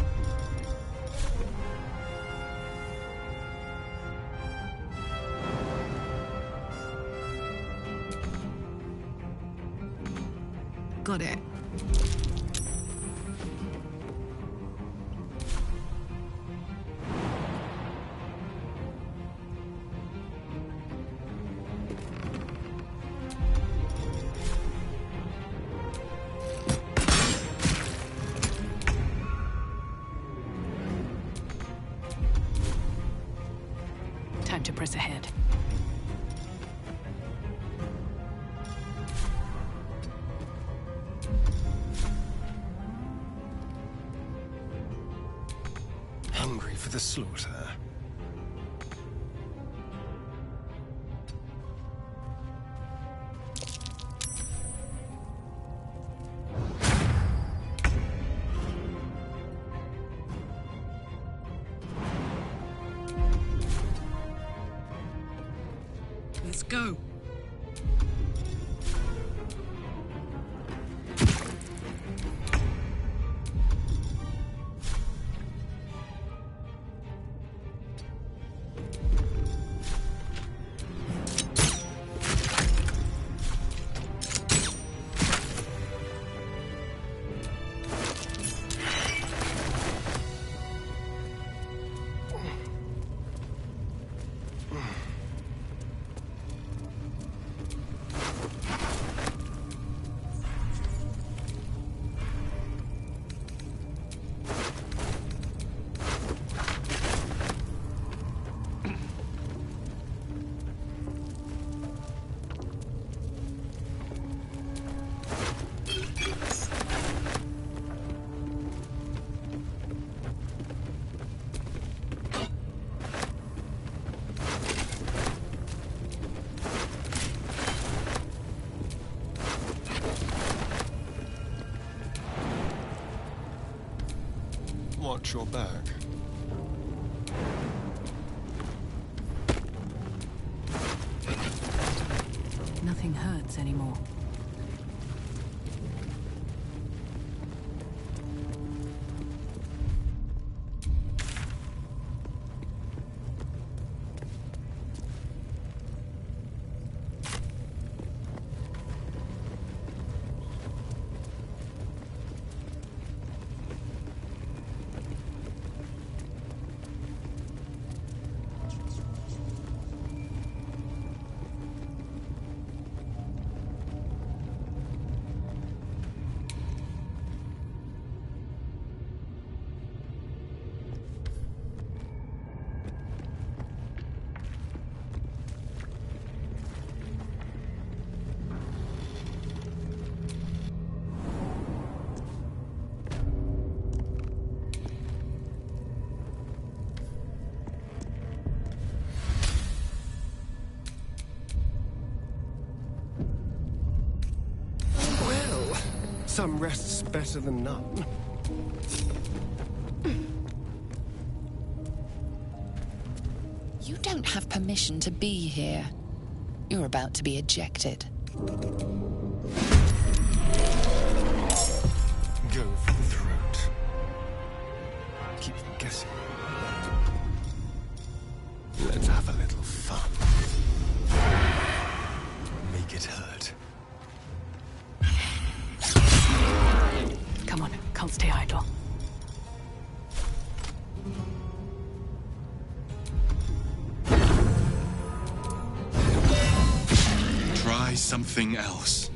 Got it. Time to press ahead. Hungry for the slaughter. Let's go. Watch your back. Nothing hurts anymore. Some rest's better than none. You don't have permission to be here. You're about to be ejected. Go for the throat. Keep them guessing. Let's have a little fun. Make it hurt. can't stay idle. Try something else.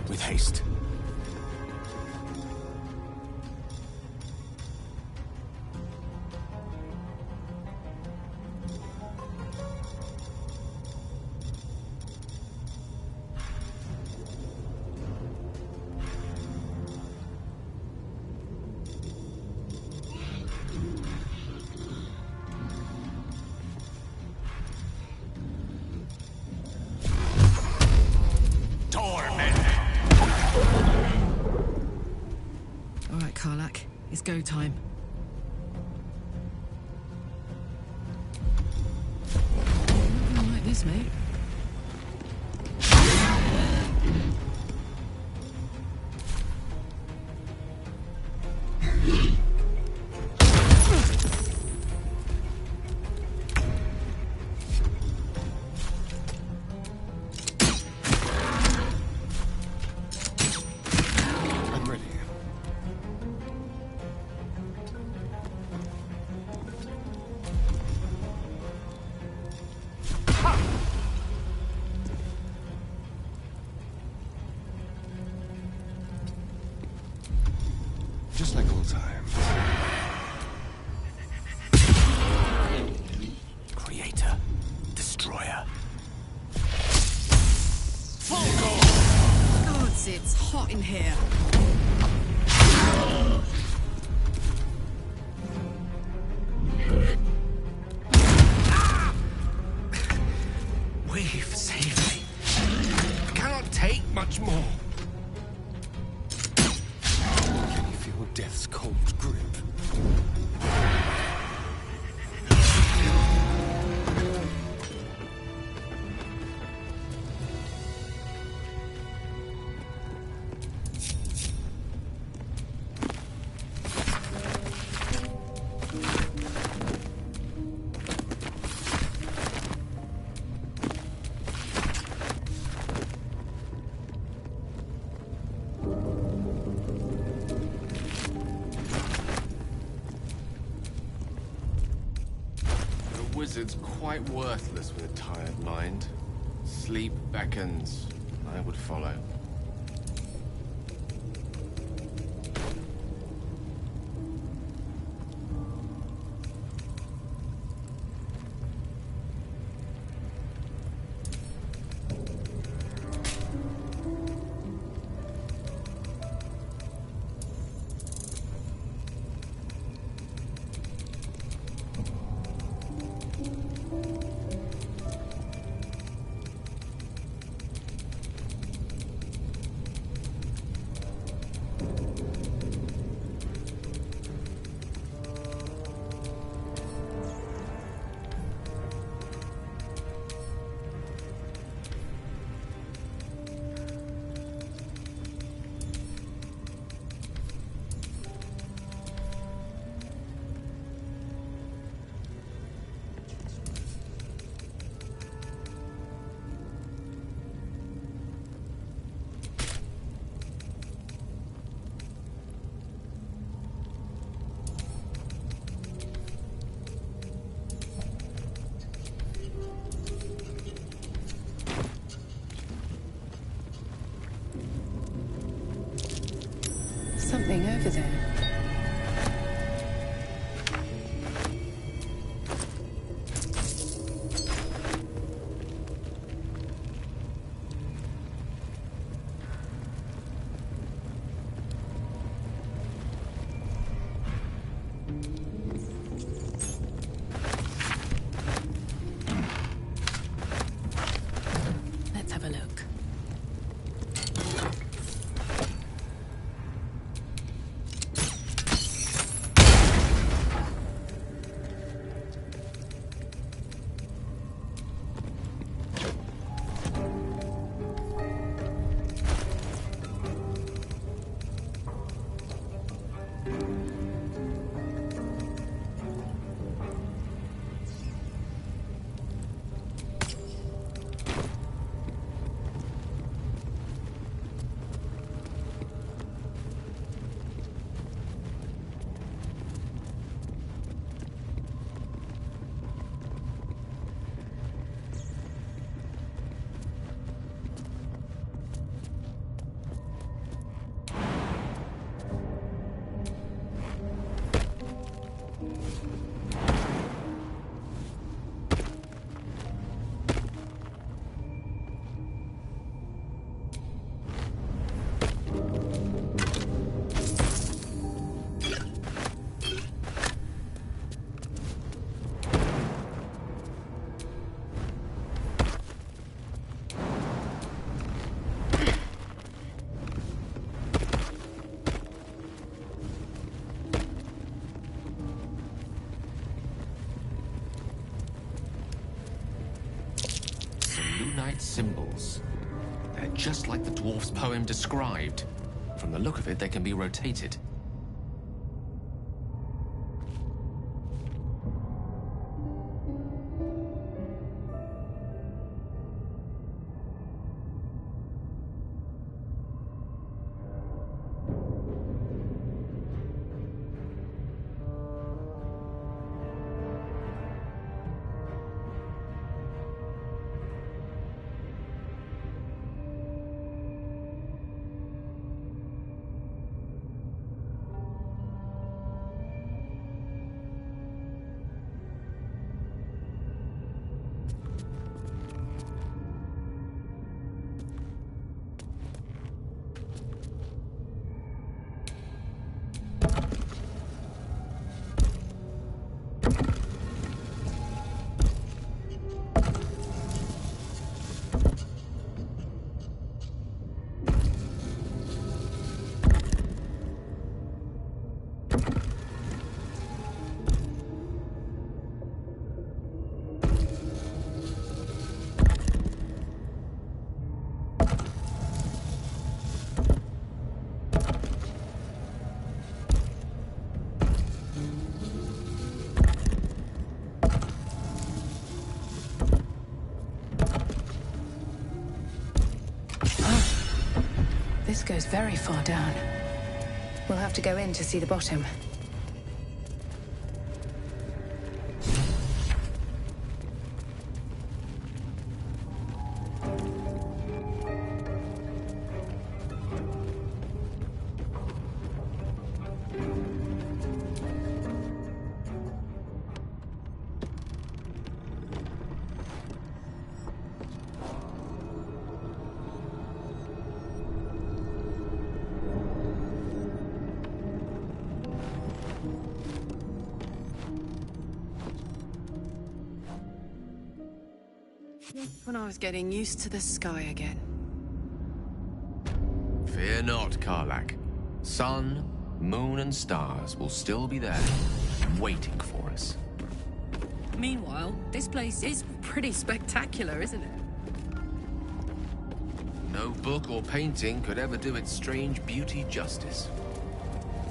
With haste. All right, Karlak. It's go time. Not gonna like this, mate. Just like old times. Creator. Destroyer. Gods, it's hot in here. We've saved me. I cannot take much more. Can you feel death's cold grip? Wizard's quite worthless with a tired mind. Sleep beckons. I would follow. symbols. They're just like the dwarf's poem described. From the look of it, they can be rotated. This goes very far down. We'll have to go in to see the bottom. When I was getting used to the sky again. Fear not, Karlak. Sun, moon, and stars will still be there, waiting for us. Meanwhile, this place is pretty spectacular, isn't it? No book or painting could ever do its strange beauty justice.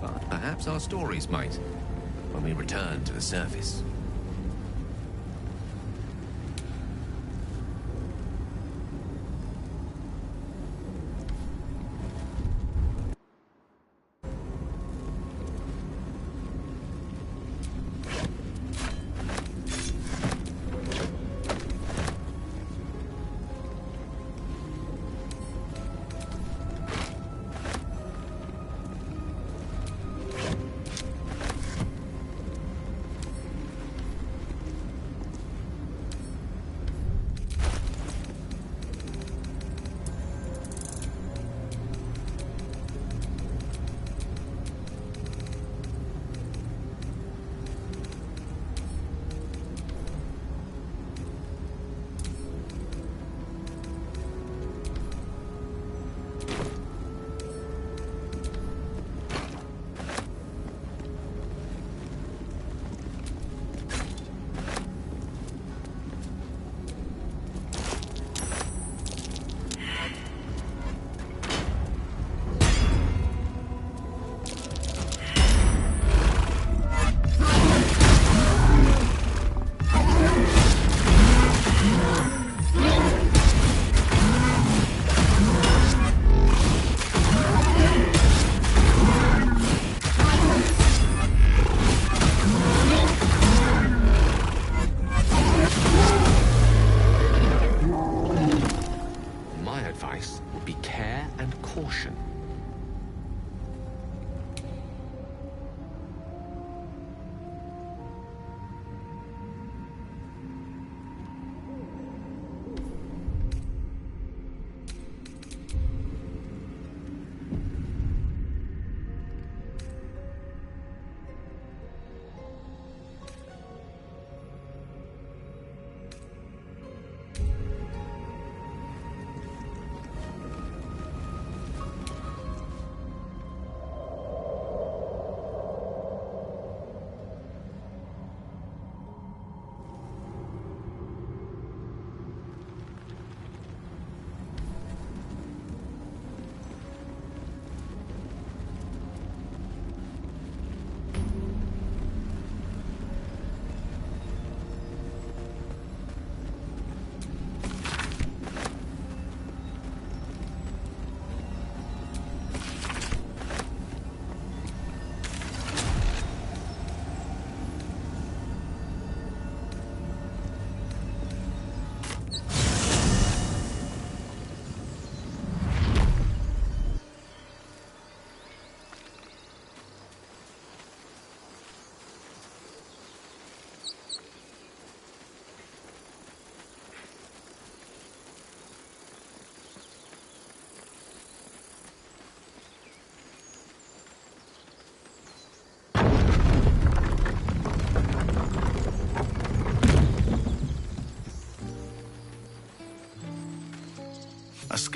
But perhaps our stories might, when we return to the surface.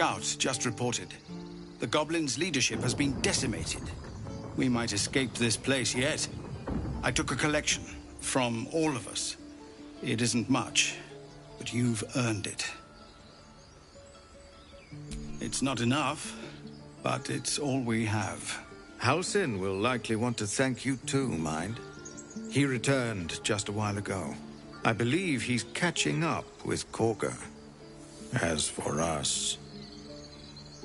scouts just reported. The goblins' leadership has been decimated. We might escape this place yet. I took a collection from all of us. It isn't much, but you've earned it. It's not enough, but it's all we have. Halsin will likely want to thank you too, Mind. He returned just a while ago. I believe he's catching up with Korga. As for us...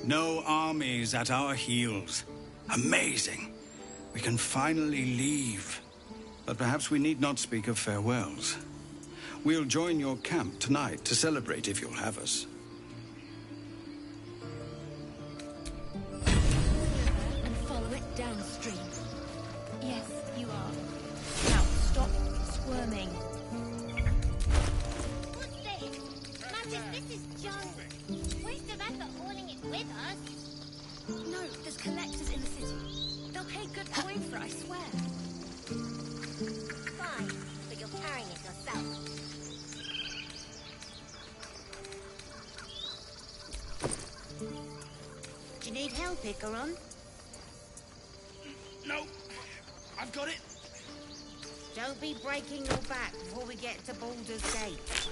No armies at our heels. Amazing. We can finally leave. But perhaps we need not speak of farewells. We'll join your camp tonight to celebrate if you'll have us. And follow it downstream. Yes, you are. Now stop squirming. What's this? Mantis, this is junk. Waste of effort hauling it with us. No, there's collectors in the city. They'll pay good coin for it, I swear. Fine, but you're carrying it yourself. Do you need help, Icaron? No, I've got it. Don't be breaking your back before we get to Baldur's Gate.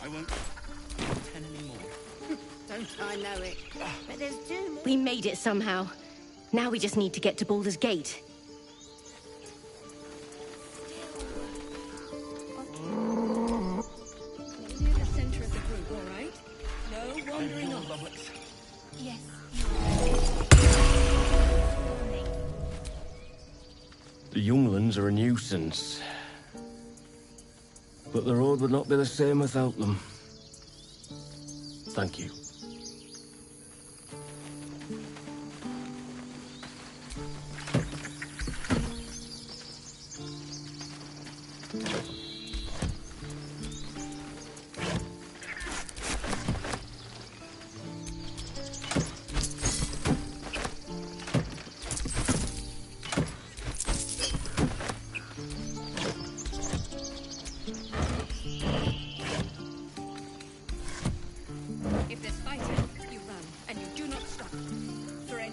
I won't 10 anymore. Don't I know it? But there's 2 more. We made it somehow. Now we just need to get to Baldur's Gate. Near the center of the group, all right? No wandering off. Yes, you are. The younglings are a nuisance. But the road would not be the same without them. Thank you.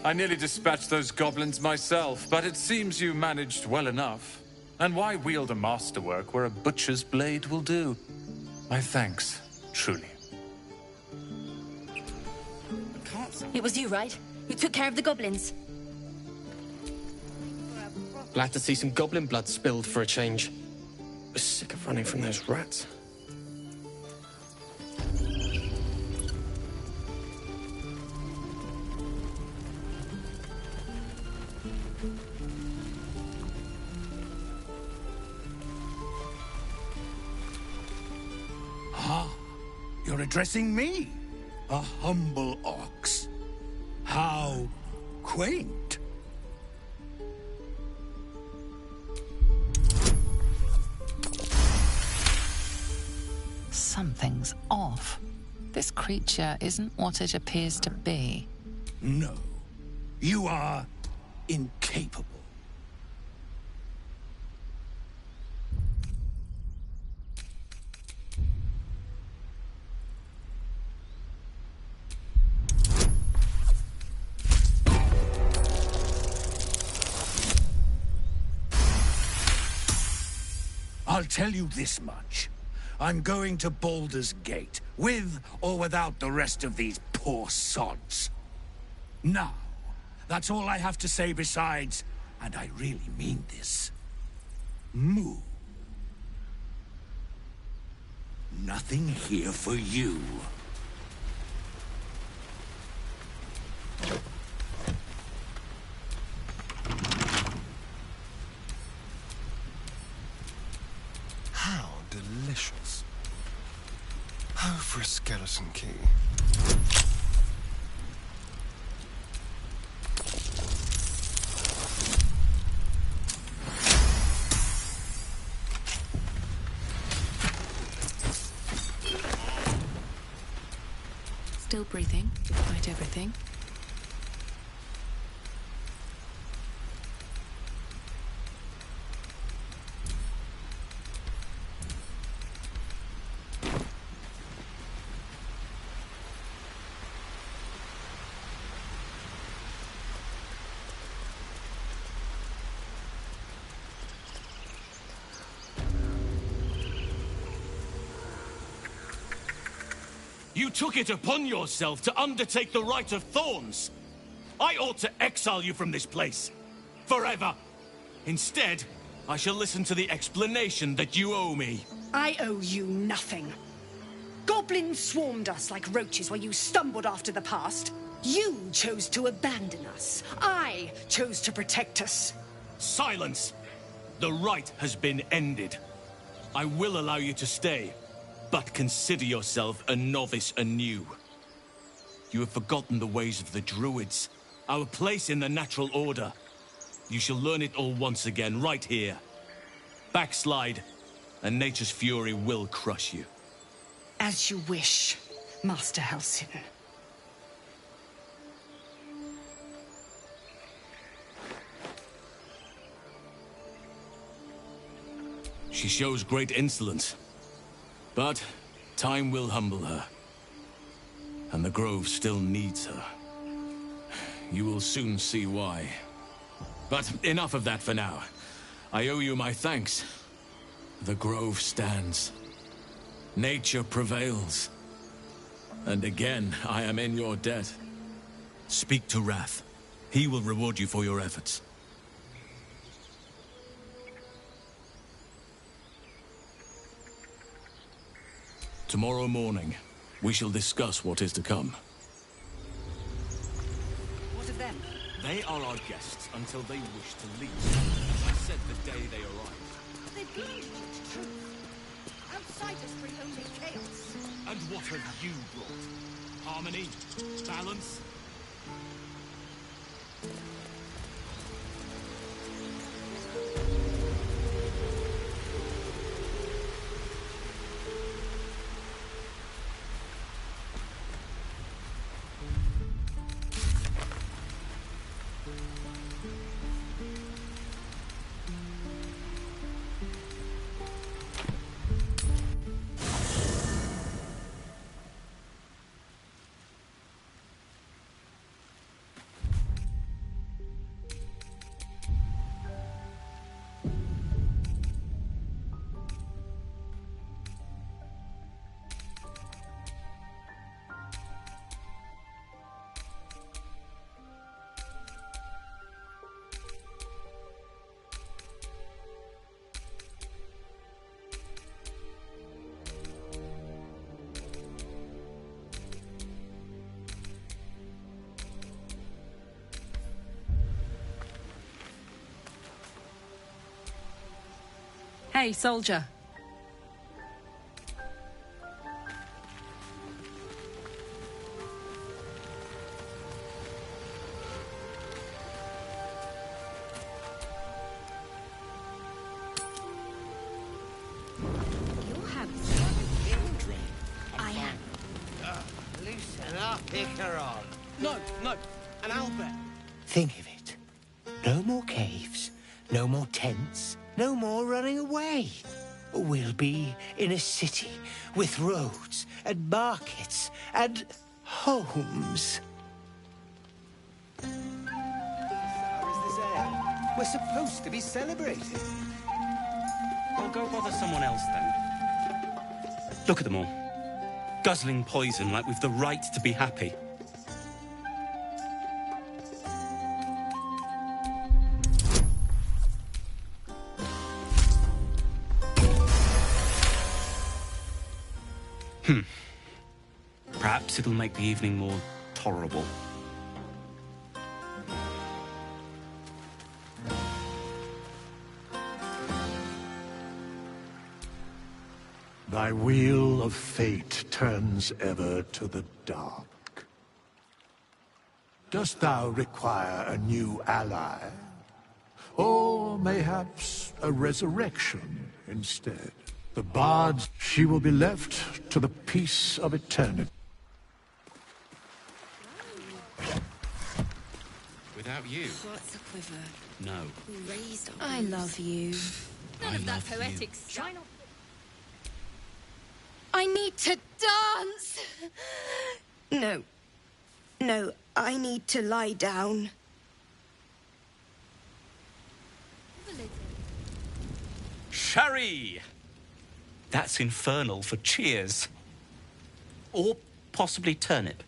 I nearly dispatched those goblins myself, but it seems you managed well enough. And why wield a masterwork where a butcher's blade will do? My thanks, truly. It was you, right? Who took care of the goblins? Glad to see some goblin blood spilled for a change. Was sick of running from those rats. You're addressing me, a humble ox. How quaint. Something's off. This creature isn't what it appears to be. No, you are incapable. I'll tell you this much. I'm going to Baldur's Gate, with or without the rest of these poor sods. Now, that's all I have to say besides, and I really mean this, moo. Nothing here for you. How delicious. Oh, for a skeleton key. Still breathing, despite everything. You took it upon yourself to undertake the Rite of Thorns. I ought to exile you from this place. Forever. Instead, I shall listen to the explanation that you owe me. I owe you nothing. Goblins swarmed us like roaches while you stumbled after the past. You chose to abandon us. I chose to protect us. Silence! The rite has been ended. I will allow you to stay, but consider yourself a novice anew. You have forgotten the ways of the Druids, our place in the natural order. You shall learn it all once again, right here. Backslide, and nature's fury will crush you. As you wish, Master Halsin. She shows great insolence. But time will humble her. And the Grove still needs her. You will soon see why. But enough of that for now. I owe you my thanks. The Grove stands. Nature prevails. And again, I am in your debt. Speak to Wrath. He will reward you for your efforts. Tomorrow morning, we shall discuss what is to come. What of them? They are our guests until they wish to leave. As I said the day they arrived. They blinded you to truth. Outsiders bring only chaos. And what have you brought? Harmony? Balance? Hey, soldier. I am. Loosen up, pick her on. No, an owlbear. Think of it. No more caves, no more tents, no more running away. We'll be in a city with roads and markets and homes. We're supposed to be celebrating. Well, go bother someone else then. Look at them all. Guzzling poison like we've the right to be happy. Perhaps it'll make the evening more tolerable. Thy wheel of fate turns ever to the dark. Dost thou require a new ally? Or mayhaps a resurrection instead? The Bard, she will be left to the peace of eternity. Without you. Hearts a quiver. No. Raised I love you. None I of that love you. poetic stuff. I need to dance! No. No, I need to lie down. Sherry! That's infernal for cheers. Or possibly turnip.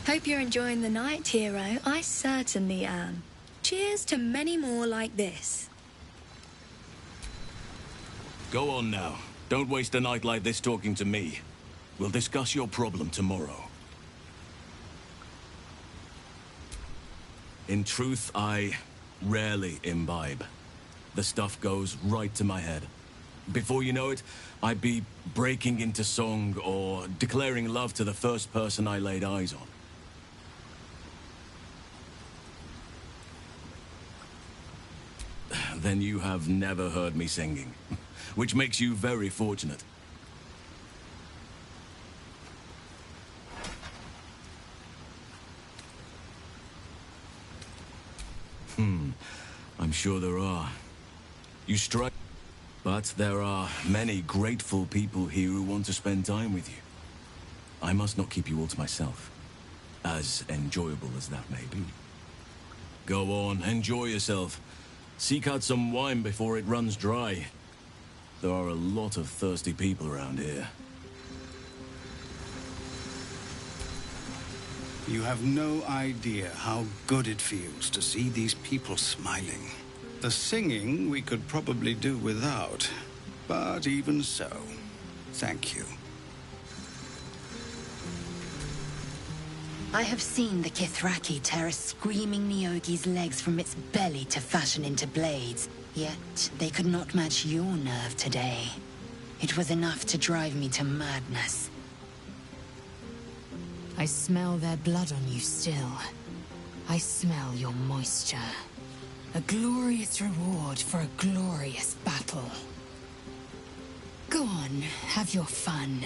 Hope you're enjoying the night, hero. I certainly am. Cheers to many more like this. Go on now. Don't waste a night like this talking to me. We'll discuss your problem tomorrow. In truth, I rarely imbibe. The stuff goes right to my head. Before you know it, I'd be breaking into song or declaring love to the first person I laid eyes on. Then you have never heard me singing, which makes you very fortunate. I'm sure there are. You strike... But there are many grateful people here who want to spend time with you. I must not keep you all to myself, as enjoyable as that may be. Go on, enjoy yourself. Seek out some wine before it runs dry. There are a lot of thirsty people around here. You have no idea how good it feels to see these people smiling. The singing we could probably do without, but even so, thank you. I have seen the Kithraki tear a screaming Neogi's legs from its belly to fashion into blades, yet they could not match your nerve today. It was enough to drive me to madness. I smell their blood on you still. I smell your moisture. A glorious reward for a glorious battle. Go on, have your fun.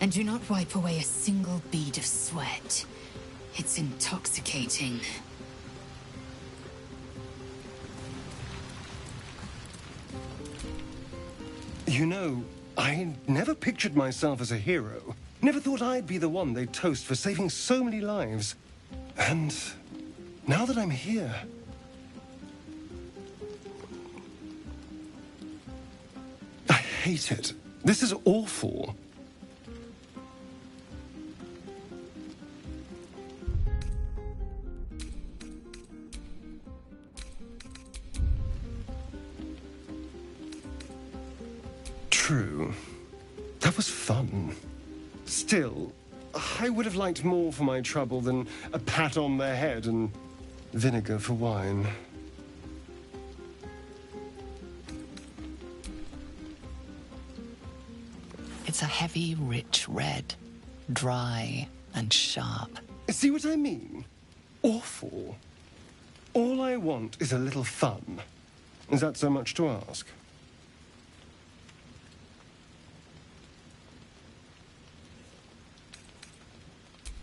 And do not wipe away a single bead of sweat. It's intoxicating. You know, I never pictured myself as a hero. Never thought I'd be the one they'd toast for saving so many lives. And now that I'm here... I hate it. This is awful. True. That was fun. Still, I would have liked more for my trouble than a pat on the head and vinegar for wine. It's a heavy, rich red. Dry and sharp. See what I mean? Awful. All I want is a little fun. Is that so much to ask?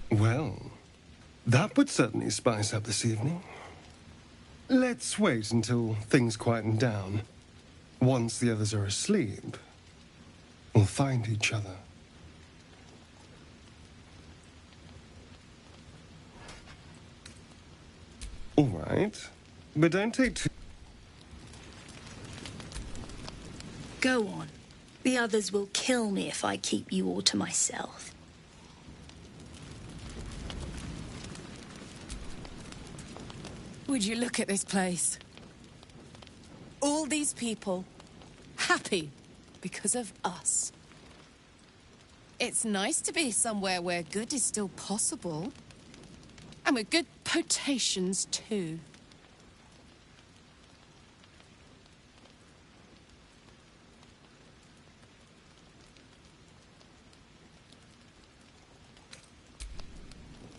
Well, that would certainly spice up this evening. Let's wait until things quieten down. Once the others are asleep, we'll find each other. All right, but don't take too... Go on. The others will kill me if I keep you all to myself. Would you look at this place? All these people, happy because of us. It's nice to be somewhere where good is still possible. And with good potations, too.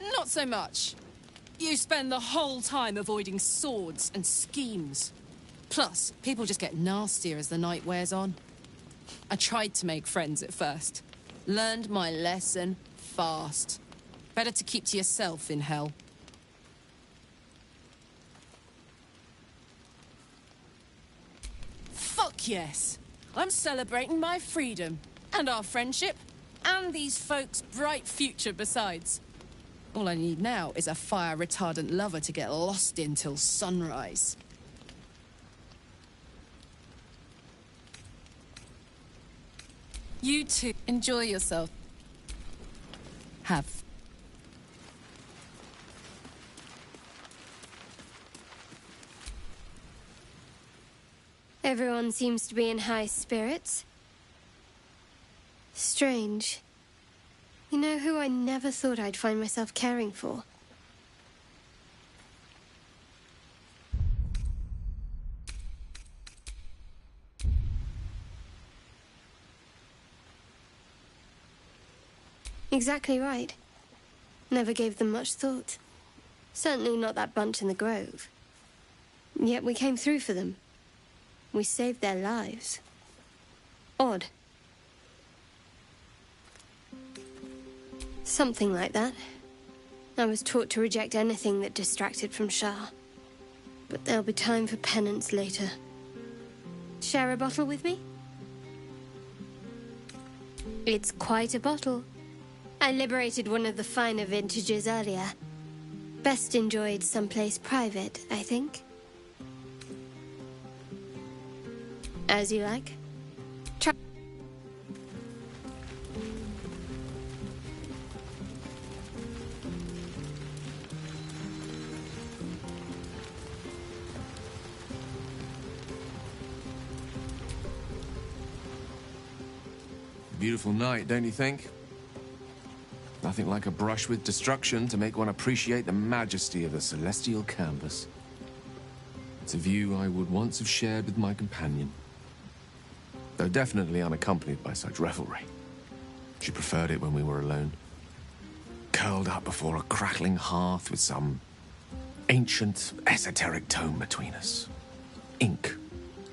Not so much. You spend the whole time avoiding swords and schemes. Plus, people just get nastier as the night wears on. I tried to make friends at first. Learned my lesson fast. Better to keep to yourself in hell. Fuck yes! I'm celebrating my freedom. And our friendship. And these folks' bright future besides. All I need now is a fire-retardant lover to get lost in till sunrise. You two, enjoy yourself. Have. Everyone seems to be in high spirits. Strange. You know who I never thought I'd find myself caring for? Exactly right. Never gave them much thought. Certainly not that bunch in the grove. Yet we came through for them. We saved their lives. Odd. Something like that. I was taught to reject anything that distracted from Shah. But there'll be time for penance later. Share a bottle with me? It's quite a bottle. I liberated one of the finer vintages earlier. Best enjoyed someplace private, I think. As you like. Try. Beautiful night, don't you think? Nothing like a brush with destruction to make one appreciate the majesty of the celestial canvas. It's a view I would once have shared with my companion, though definitely unaccompanied by such revelry. She preferred it when we were alone, curled up before a crackling hearth with some ancient, esoteric tome between us, ink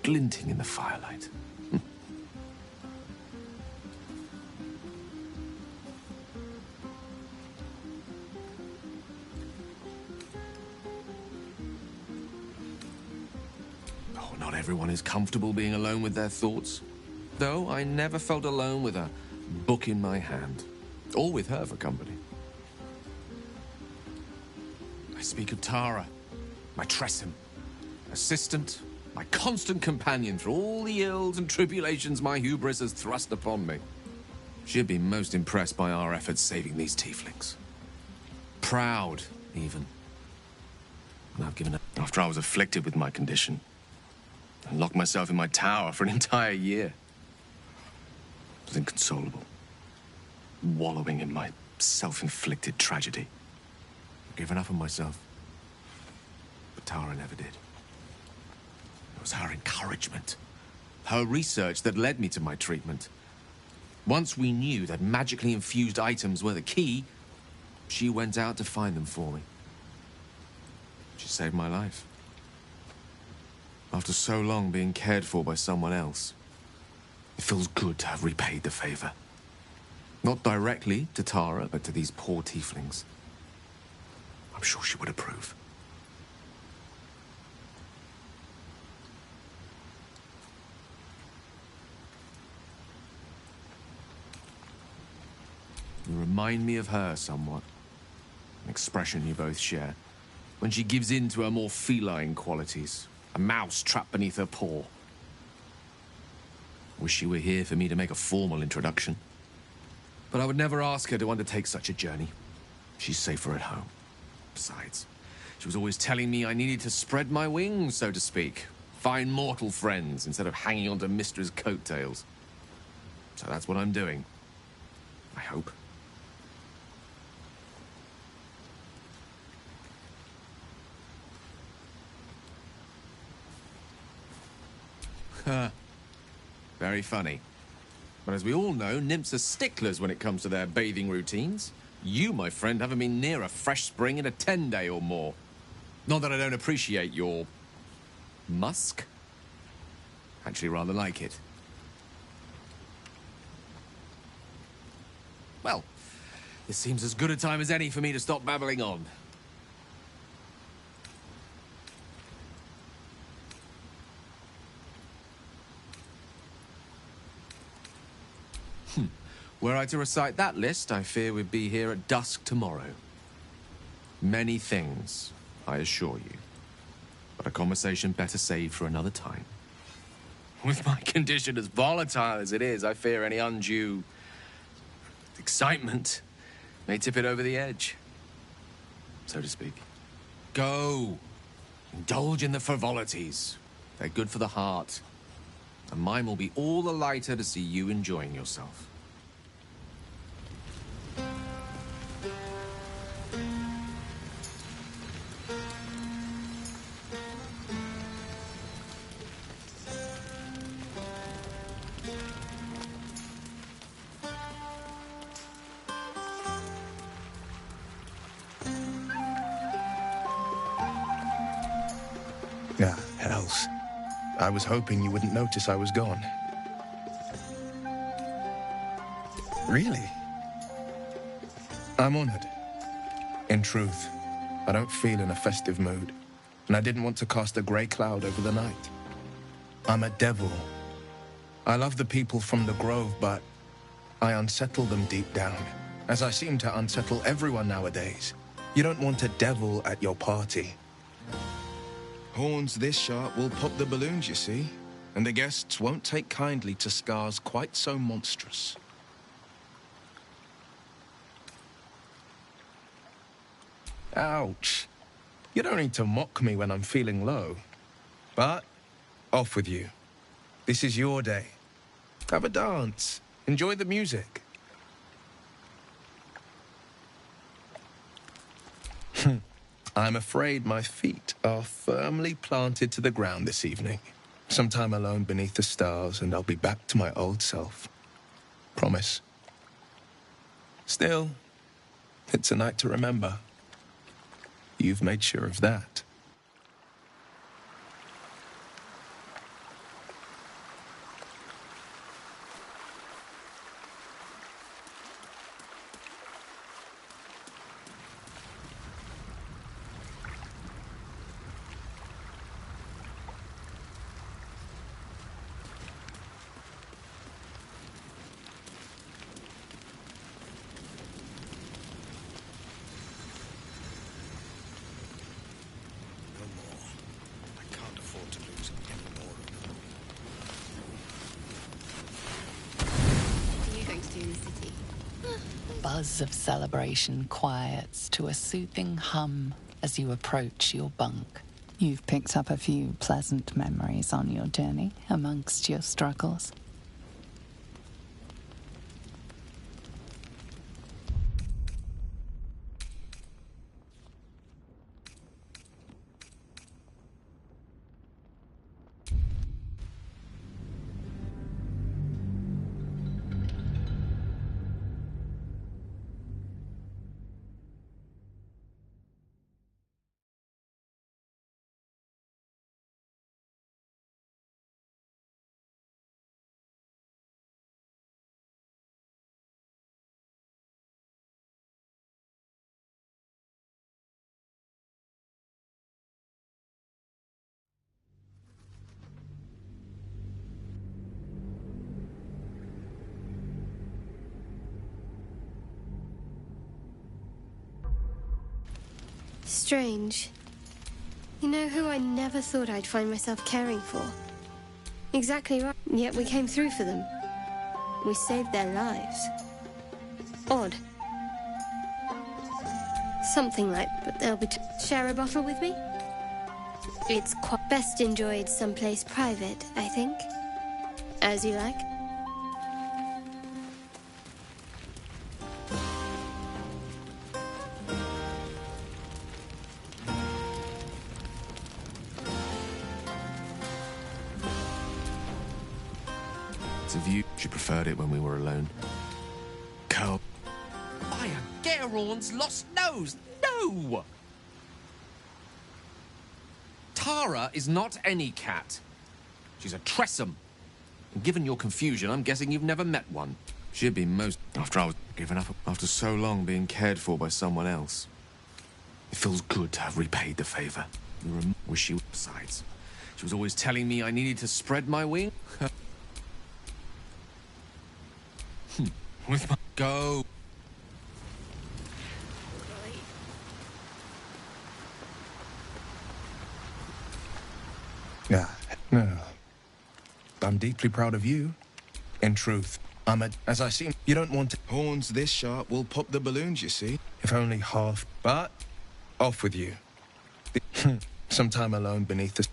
glinting in the firelight. Not everyone is comfortable being alone with their thoughts. Though I never felt alone with a book in my hand, or with her for company. I speak of Tara, my Tressym, assistant, my constant companion through all the ills and tribulations my hubris has thrust upon me. She'd been most impressed by our efforts saving these tieflings. Proud, even. And I've given up after I was afflicted with my condition. I locked myself in my tower for an entire year. I was inconsolable, wallowing in my self-inflicted tragedy. I'd given up on myself, but Tara never did. It was her encouragement, her research that led me to my treatment. Once we knew that magically infused items were the key, she went out to find them for me. She saved my life. After so long being cared for by someone else, it feels good to have repaid the favor. Not directly to Tara, but to these poor tieflings. I'm sure she would approve. You remind me of her somewhat. An expression you both share. When she gives in to her more feline qualities. A mouse trapped beneath her paw. Wish she were here for me to make a formal introduction. But I would never ask her to undertake such a journey. She's safer at home. Besides, she was always telling me I needed to spread my wings, so to speak. Find mortal friends instead of hanging onto Mistra's coattails. So that's what I'm doing. I hope. Very funny. But as we all know, nymphs are sticklers when it comes to their bathing routines. You, my friend, haven't been near a fresh spring in a 10-day or more. Not that I don't appreciate your musk. Actually rather like it. Well, this seems as good a time as any for me to stop babbling on. Were I to recite that list, I fear we'd be here at dusk tomorrow. Many things, I assure you. But a conversation better saved for another time. With my condition as volatile as it is, I fear any undue excitement may tip it over the edge, so to speak. Go. Indulge in the frivolities. They're good for the heart. And mine will be all the lighter to see you enjoying yourself. Ah, hells. I was hoping you wouldn't notice I was gone. Really? I'm honored. In truth, I don't feel in a festive mood, and I didn't want to cast a grey cloud over the night. I'm a devil. I love the people from the Grove, but I unsettle them deep down, as I seem to unsettle everyone nowadays. You don't want a devil at your party. Horns this sharp will pop the balloons, you see, and the guests won't take kindly to scars quite so monstrous. Ouch. You don't need to mock me when I'm feeling low. But, off with you. This is your day. Have a dance. Enjoy the music. I'm afraid my feet are firmly planted to the ground this evening. Some time alone beneath the stars, and I'll be back to my old self. Promise. Still, it's a night to remember. You've made sure of that. Buzz of celebration quiets to a soothing hum as you approach your bunk. You've picked up a few pleasant memories on your journey amongst your struggles. Strange. You know who I never thought I'd find myself caring for? Exactly right. Yet we came through for them. We saved their lives. Odd. Something like, but they'll be share a bottle with me? It's quite best enjoyed someplace private, I think. As you like. It's a view. She preferred it when we were alone. Carl. By a Gerorn's lost nose! No! Tara is not any cat. She's a Tressum. And given your confusion, I'm guessing you've never met one. She'd be most... After I was given up, after so long being cared for by someone else. It feels good to have repaid the favor. Wish you... Besides, she was always telling me I needed to spread my wing. With my... Go. No. I'm deeply proud of you. In truth, as I seem, you don't want to. Horns this sharp will pop the balloons, you see. If only half, but off with you. Some time alone beneath the...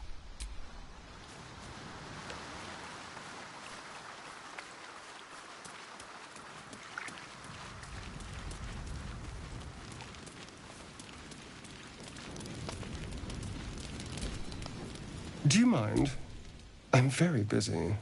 Do you mind? I'm very busy.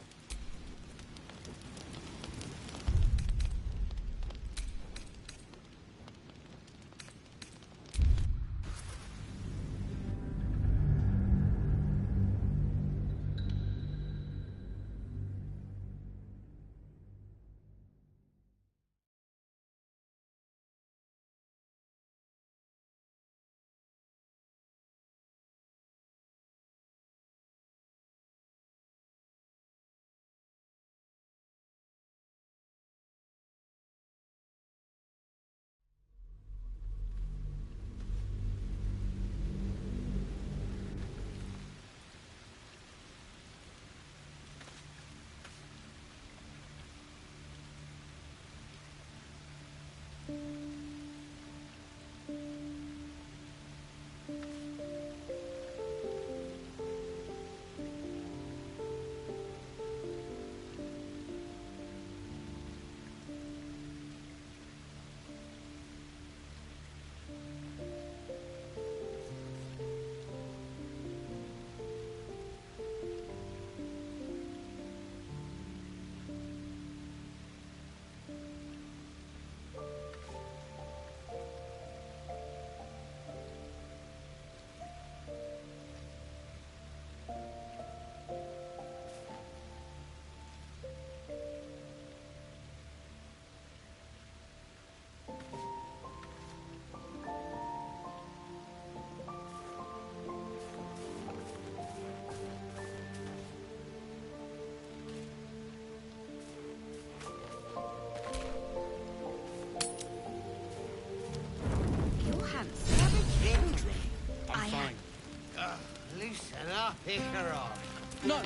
No,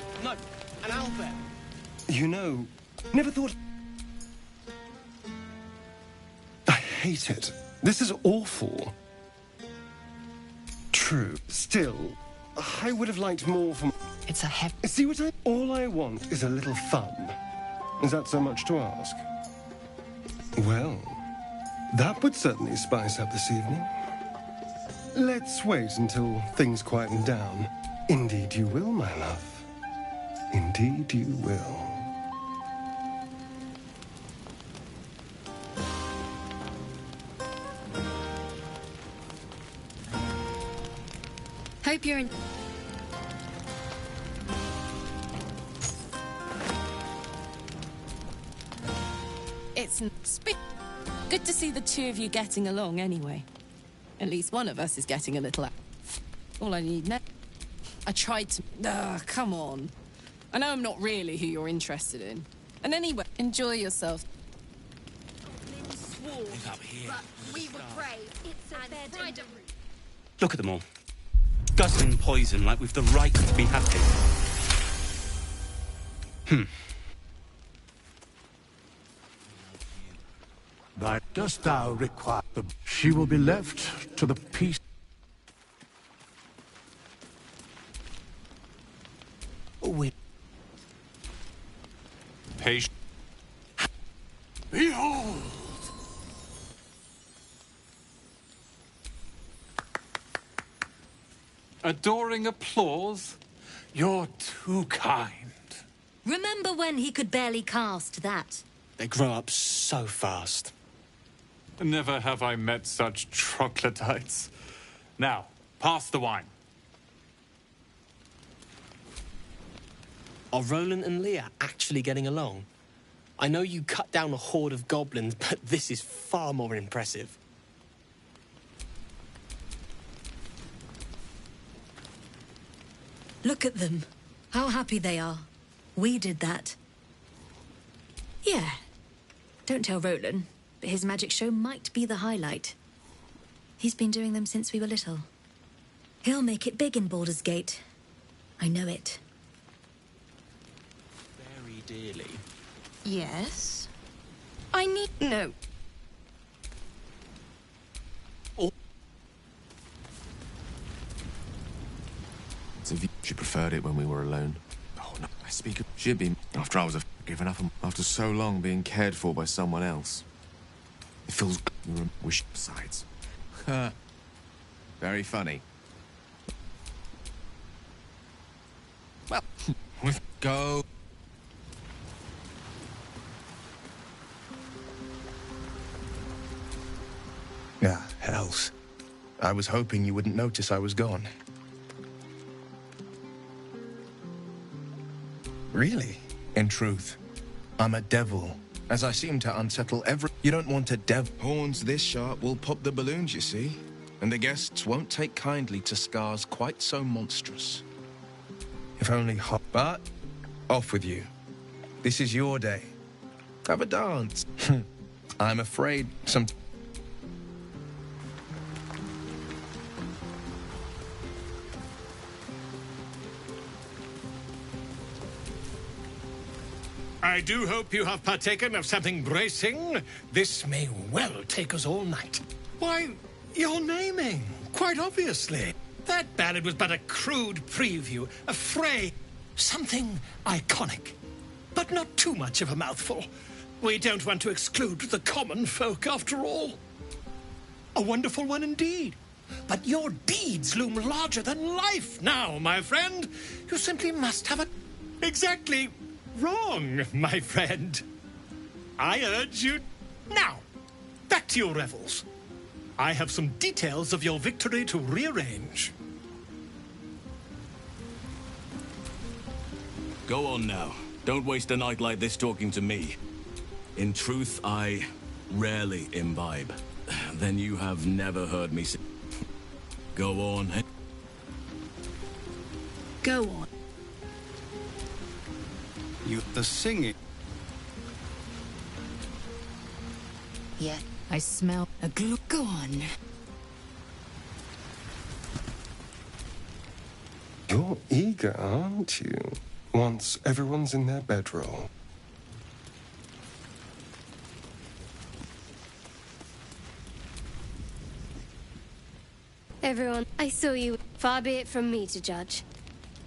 an owlbear. You know, never thought... I hate it. This is awful. True. Still, I would have liked more from... It's a heavy... See what I... All I want is a little fun. Is that so much to ask? Well, that would certainly spice up this evening. Let's wait until things quieten down. Indeed you will, my love. Indeed you will. Hope you're in... It's good to see the two of you getting along anyway. At least one of us is getting a little... All I need now... I tried to... come on. I know I'm not really who you're interested in. And anyway, enjoy yourself. Up here. We were brave. It's a bed. Look at them all. Guzzling poison like we've the right to be happy. Why dost thou require them? She will be left to the peace. We... Patient. Behold! Adoring applause? You're too kind. Remember when he could barely cast that? They grow up so fast. Never have I met such troglodytes. Now, pass the wine. Are Roland and Leah actually getting along? I know you cut down a horde of goblins, but this is far more impressive. Look at them. How happy they are. We did that. Yeah. Don't tell Roland, but his magic show might be the highlight. He's been doing them since we were little. He'll make it big in Baldur's Gate. I know it. dearly. Yes? I need... No. She preferred it when we were alone. Oh, no, I speak of... She'd been... After I was given up, after so long being cared for by someone else. It feels good. Wish... Besides. Very funny. Well, we go... Ah, hells. I was hoping you wouldn't notice I was gone. Really? In truth, I'm a devil, as I seem to unsettle every... You don't want a devil... Horns this sharp will pop the balloons, you see. And the guests won't take kindly to scars quite so monstrous. If only hot... But, off with you. This is your day. Have a dance. I'm afraid some... I do hope you have partaken of something bracing. This may well take us all night. Why, you're naming, quite obviously. That ballad was but a crude preview, a fray, something iconic. But not too much of a mouthful. We don't want to exclude the common folk, after all. A wonderful one indeed. But your deeds loom larger than life now, my friend. You simply must have a... Exactly... wrong, my friend. I urge you now, back to your revels. I have some details of your victory to rearrange. Go on now. Don't waste a night like this talking to me. In truth, I rarely imbibe. Then you have never heard me say... Go on. Go on. The singing. Yeah. I smell a glue. Go on. You're eager, aren't you? Once everyone's in their bedroll. Everyone, I saw you. Far be it from me to judge.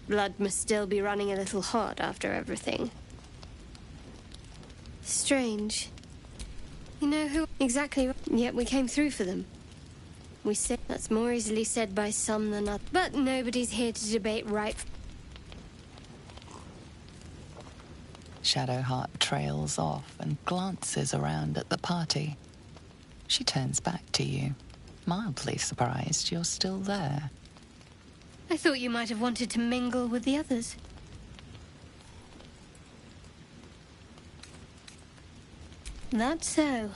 Blood must still be running a little hot after everything. Strange. You know who exactly... Yet we came through for them. We say that's more easily said by some than others. But nobody's here to debate right... Shadowheart trails off and glances around at the party. She turns back to you, mildly surprised you're still there. I thought you might have wanted to mingle with the others. That's so.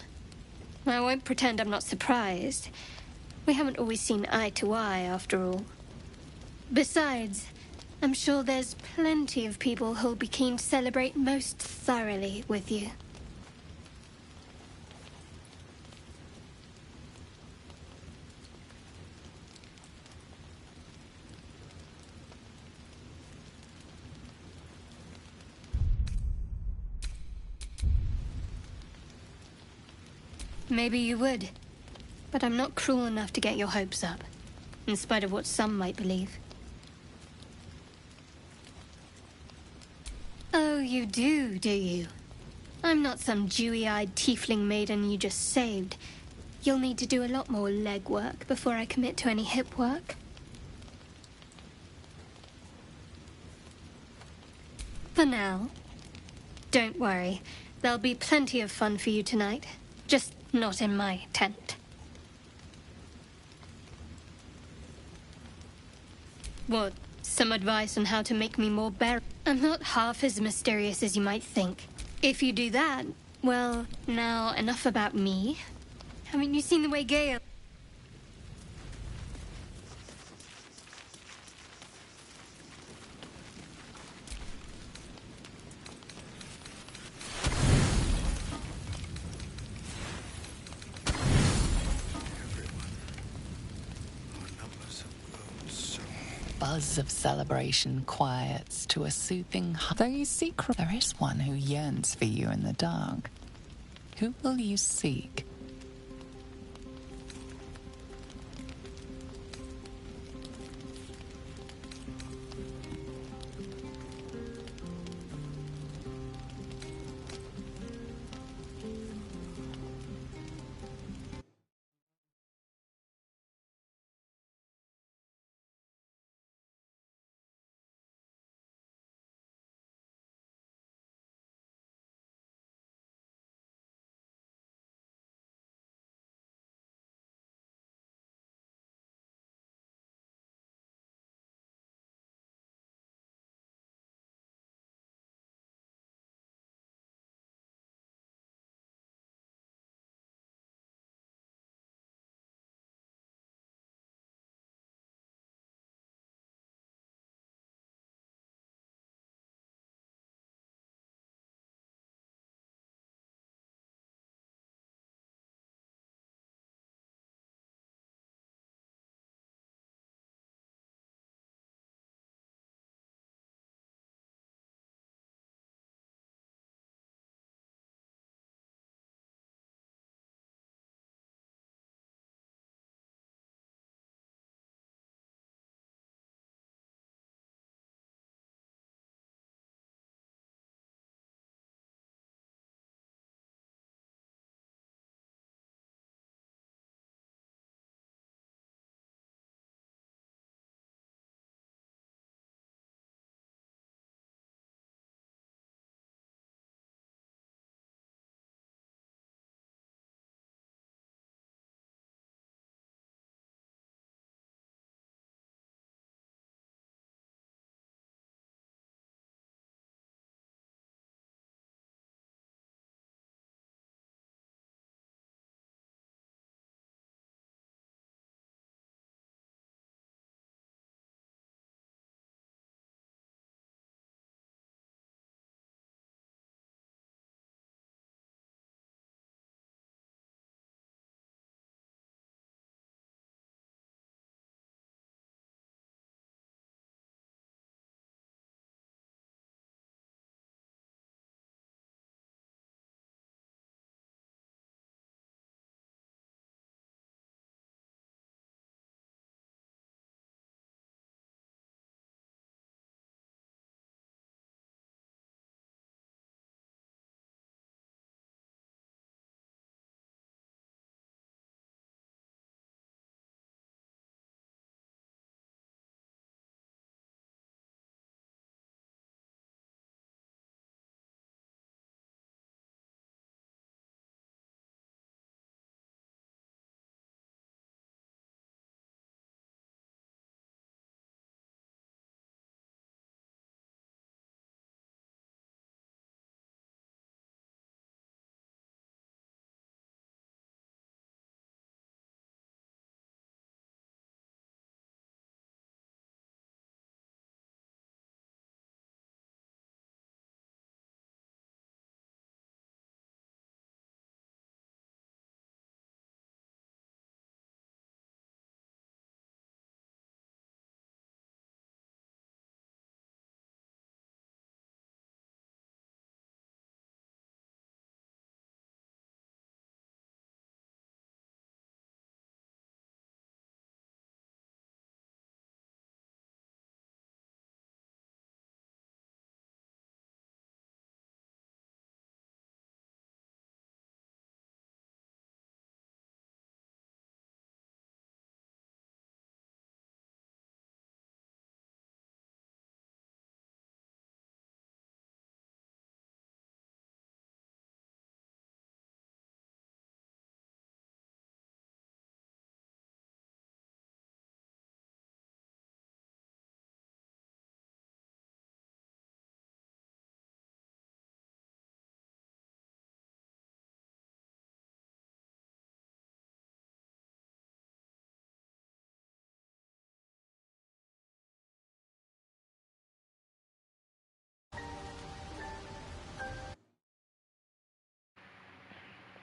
I won't pretend I'm not surprised. We haven't always seen eye to eye, after all. Besides, I'm sure there's plenty of people who'll be keen to celebrate most thoroughly with you. Maybe you would, but I'm not cruel enough to get your hopes up, in spite of what some might believe. Oh, you do you? I'm not some dewy-eyed tiefling maiden you just saved. You'll need to do a lot more legwork before I commit to any hip work. For now, don't worry. There'll be plenty of fun for you tonight. Just not in my tent. What? Some advice on how to make me more bearable? I'm not half as mysterious as you might think. If you do that, well, now enough about me. Haven't you seen the way Gale... buzz of celebration quiets to a soothing though you seek, there is one who yearns for you in the dark. Who will you seek?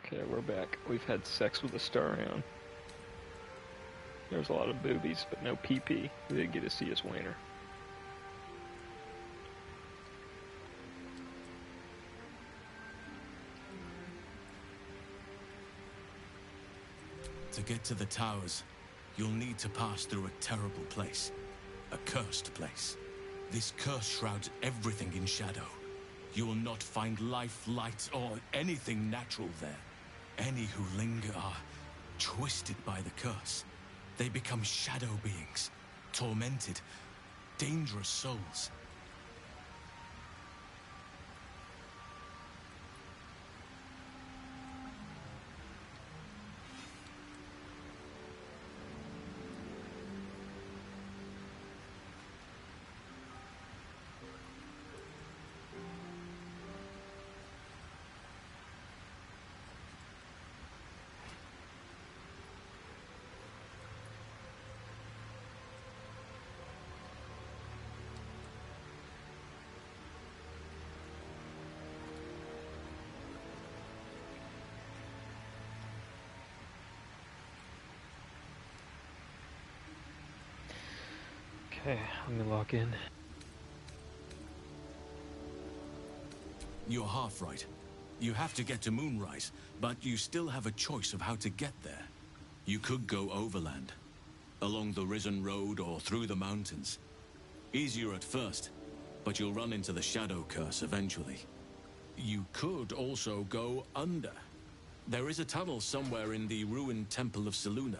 Okay, we're back. We've had sex with Astarion. There was a lot of boobies, but no PP. We didn't get to see his wiener. To get to the towers, you'll need to pass through a terrible place. A cursed place. This curse shrouds everything in shadow. You will not find life, light, or anything natural there. Any who linger are twisted by the curse. They become shadow beings, tormented, dangerous souls. Okay, let me log in. You're half right. You have to get to Moonrise, but you still have a choice of how to get there. You could go overland, along the Risen Road or through the mountains. Easier at first, but you'll run into the Shadow Curse eventually. You could also go under. There is a tunnel somewhere in the ruined Temple of Selûne.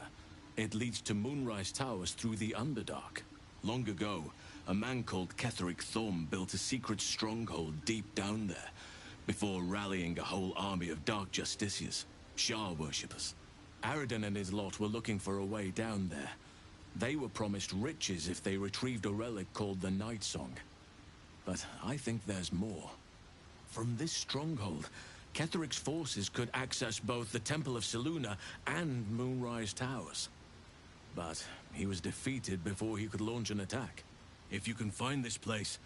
It leads to Moonrise Towers through the Underdark. Long ago, a man called Ketheric Thorm built a secret stronghold deep down there, before rallying a whole army of Dark Justiciars, Shah worshippers. Aradin and his lot were looking for a way down there. They were promised riches if they retrieved a relic called the Night Song. But I think there's more. From this stronghold, Ketheric's forces could access both the Temple of Selûne and Moonrise Towers. But he was defeated before he could launch an attack. If you can find this place,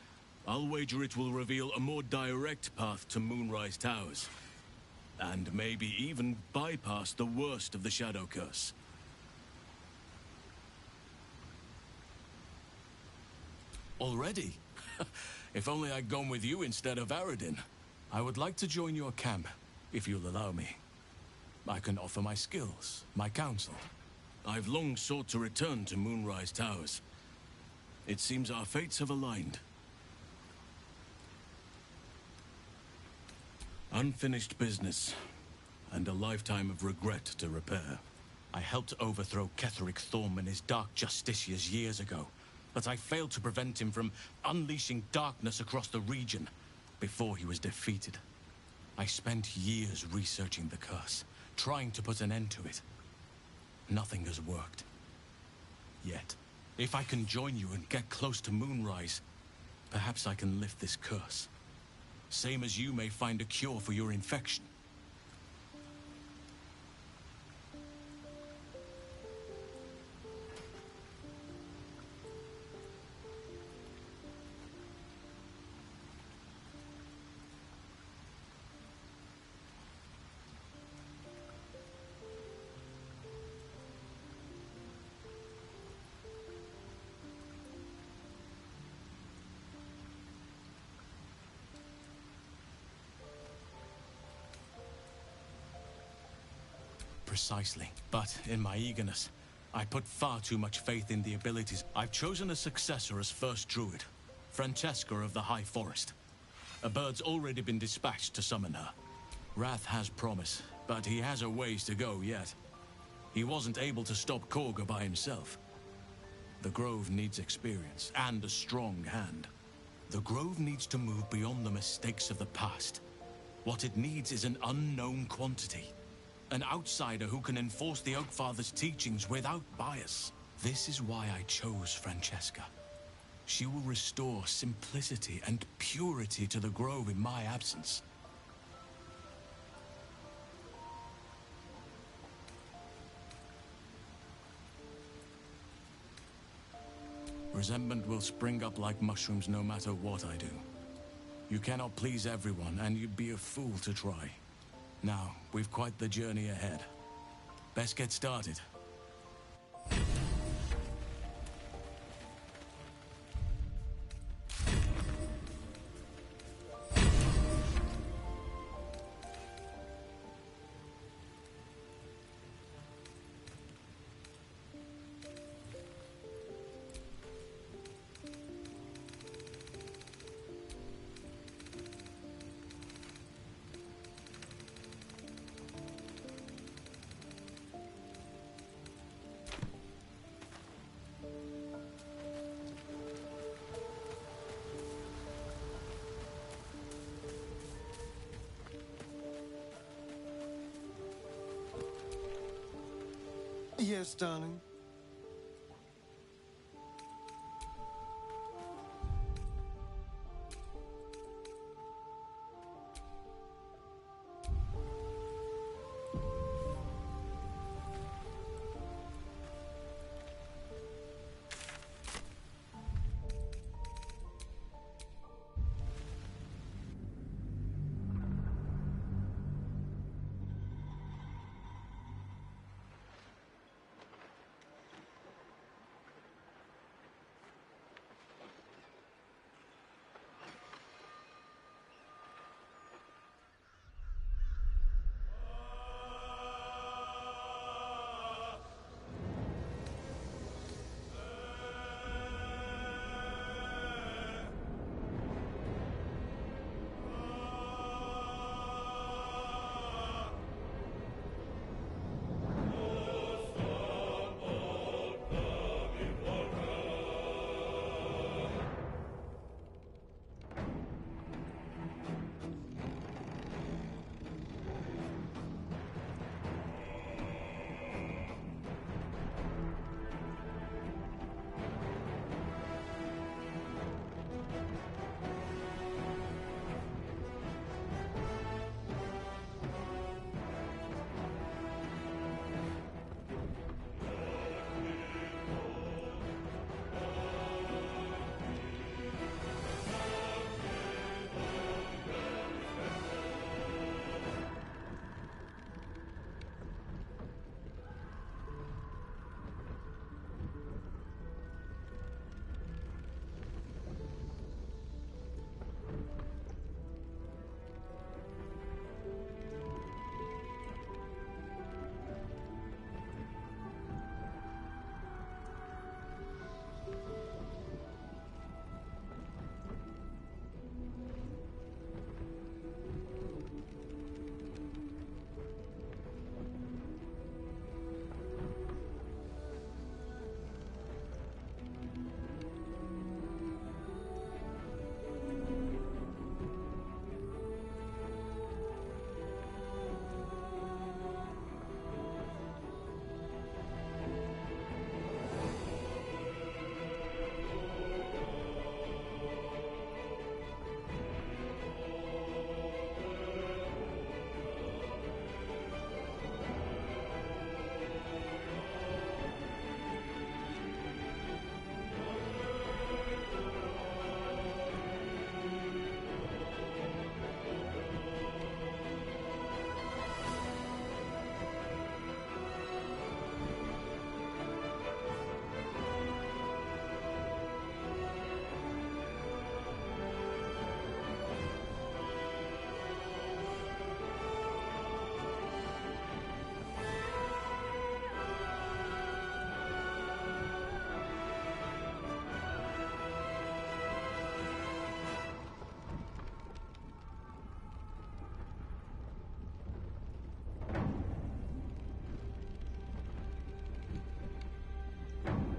I'll wager it will reveal a more direct path to Moonrise Towers. And maybe even bypass the worst of the Shadow Curse. Already? If only I'd gone with you instead of Aradin. I would like to join your camp, if you'll allow me. I can offer my skills, my counsel. I've long sought to return to Moonrise Towers. It seems our fates have aligned. Unfinished business, and a lifetime of regret to repair. I helped overthrow Ketheric Thorm and his Dark Justiciars years ago, but I failed to prevent him from unleashing darkness across the region before he was defeated. I spent years researching the curse, trying to put an end to it. Nothing has worked. Yet, if I can join you and get close to Moonrise, perhaps I can lift this curse. Same as you may find a cure for your infection. Precisely. But in my eagerness, I put far too much faith in the abilities. I've chosen a successor as first druid, Francesca of the High Forest. A bird's already been dispatched to summon her. Wrath has promise, but he has a ways to go yet. He wasn't able to stop Korga by himself. The Grove needs experience and a strong hand. The Grove needs to move beyond the mistakes of the past. What it needs is an unknown quantity. An outsider who can enforce the Oakfather's teachings without bias. This is why I chose Francesca. She will restore simplicity and purity to the Grove in my absence. Resentment will spring up like mushrooms no matter what I do. You cannot please everyone, and you'd be a fool to try. Now, we've quite the journey ahead. Best get started. Yes, darling.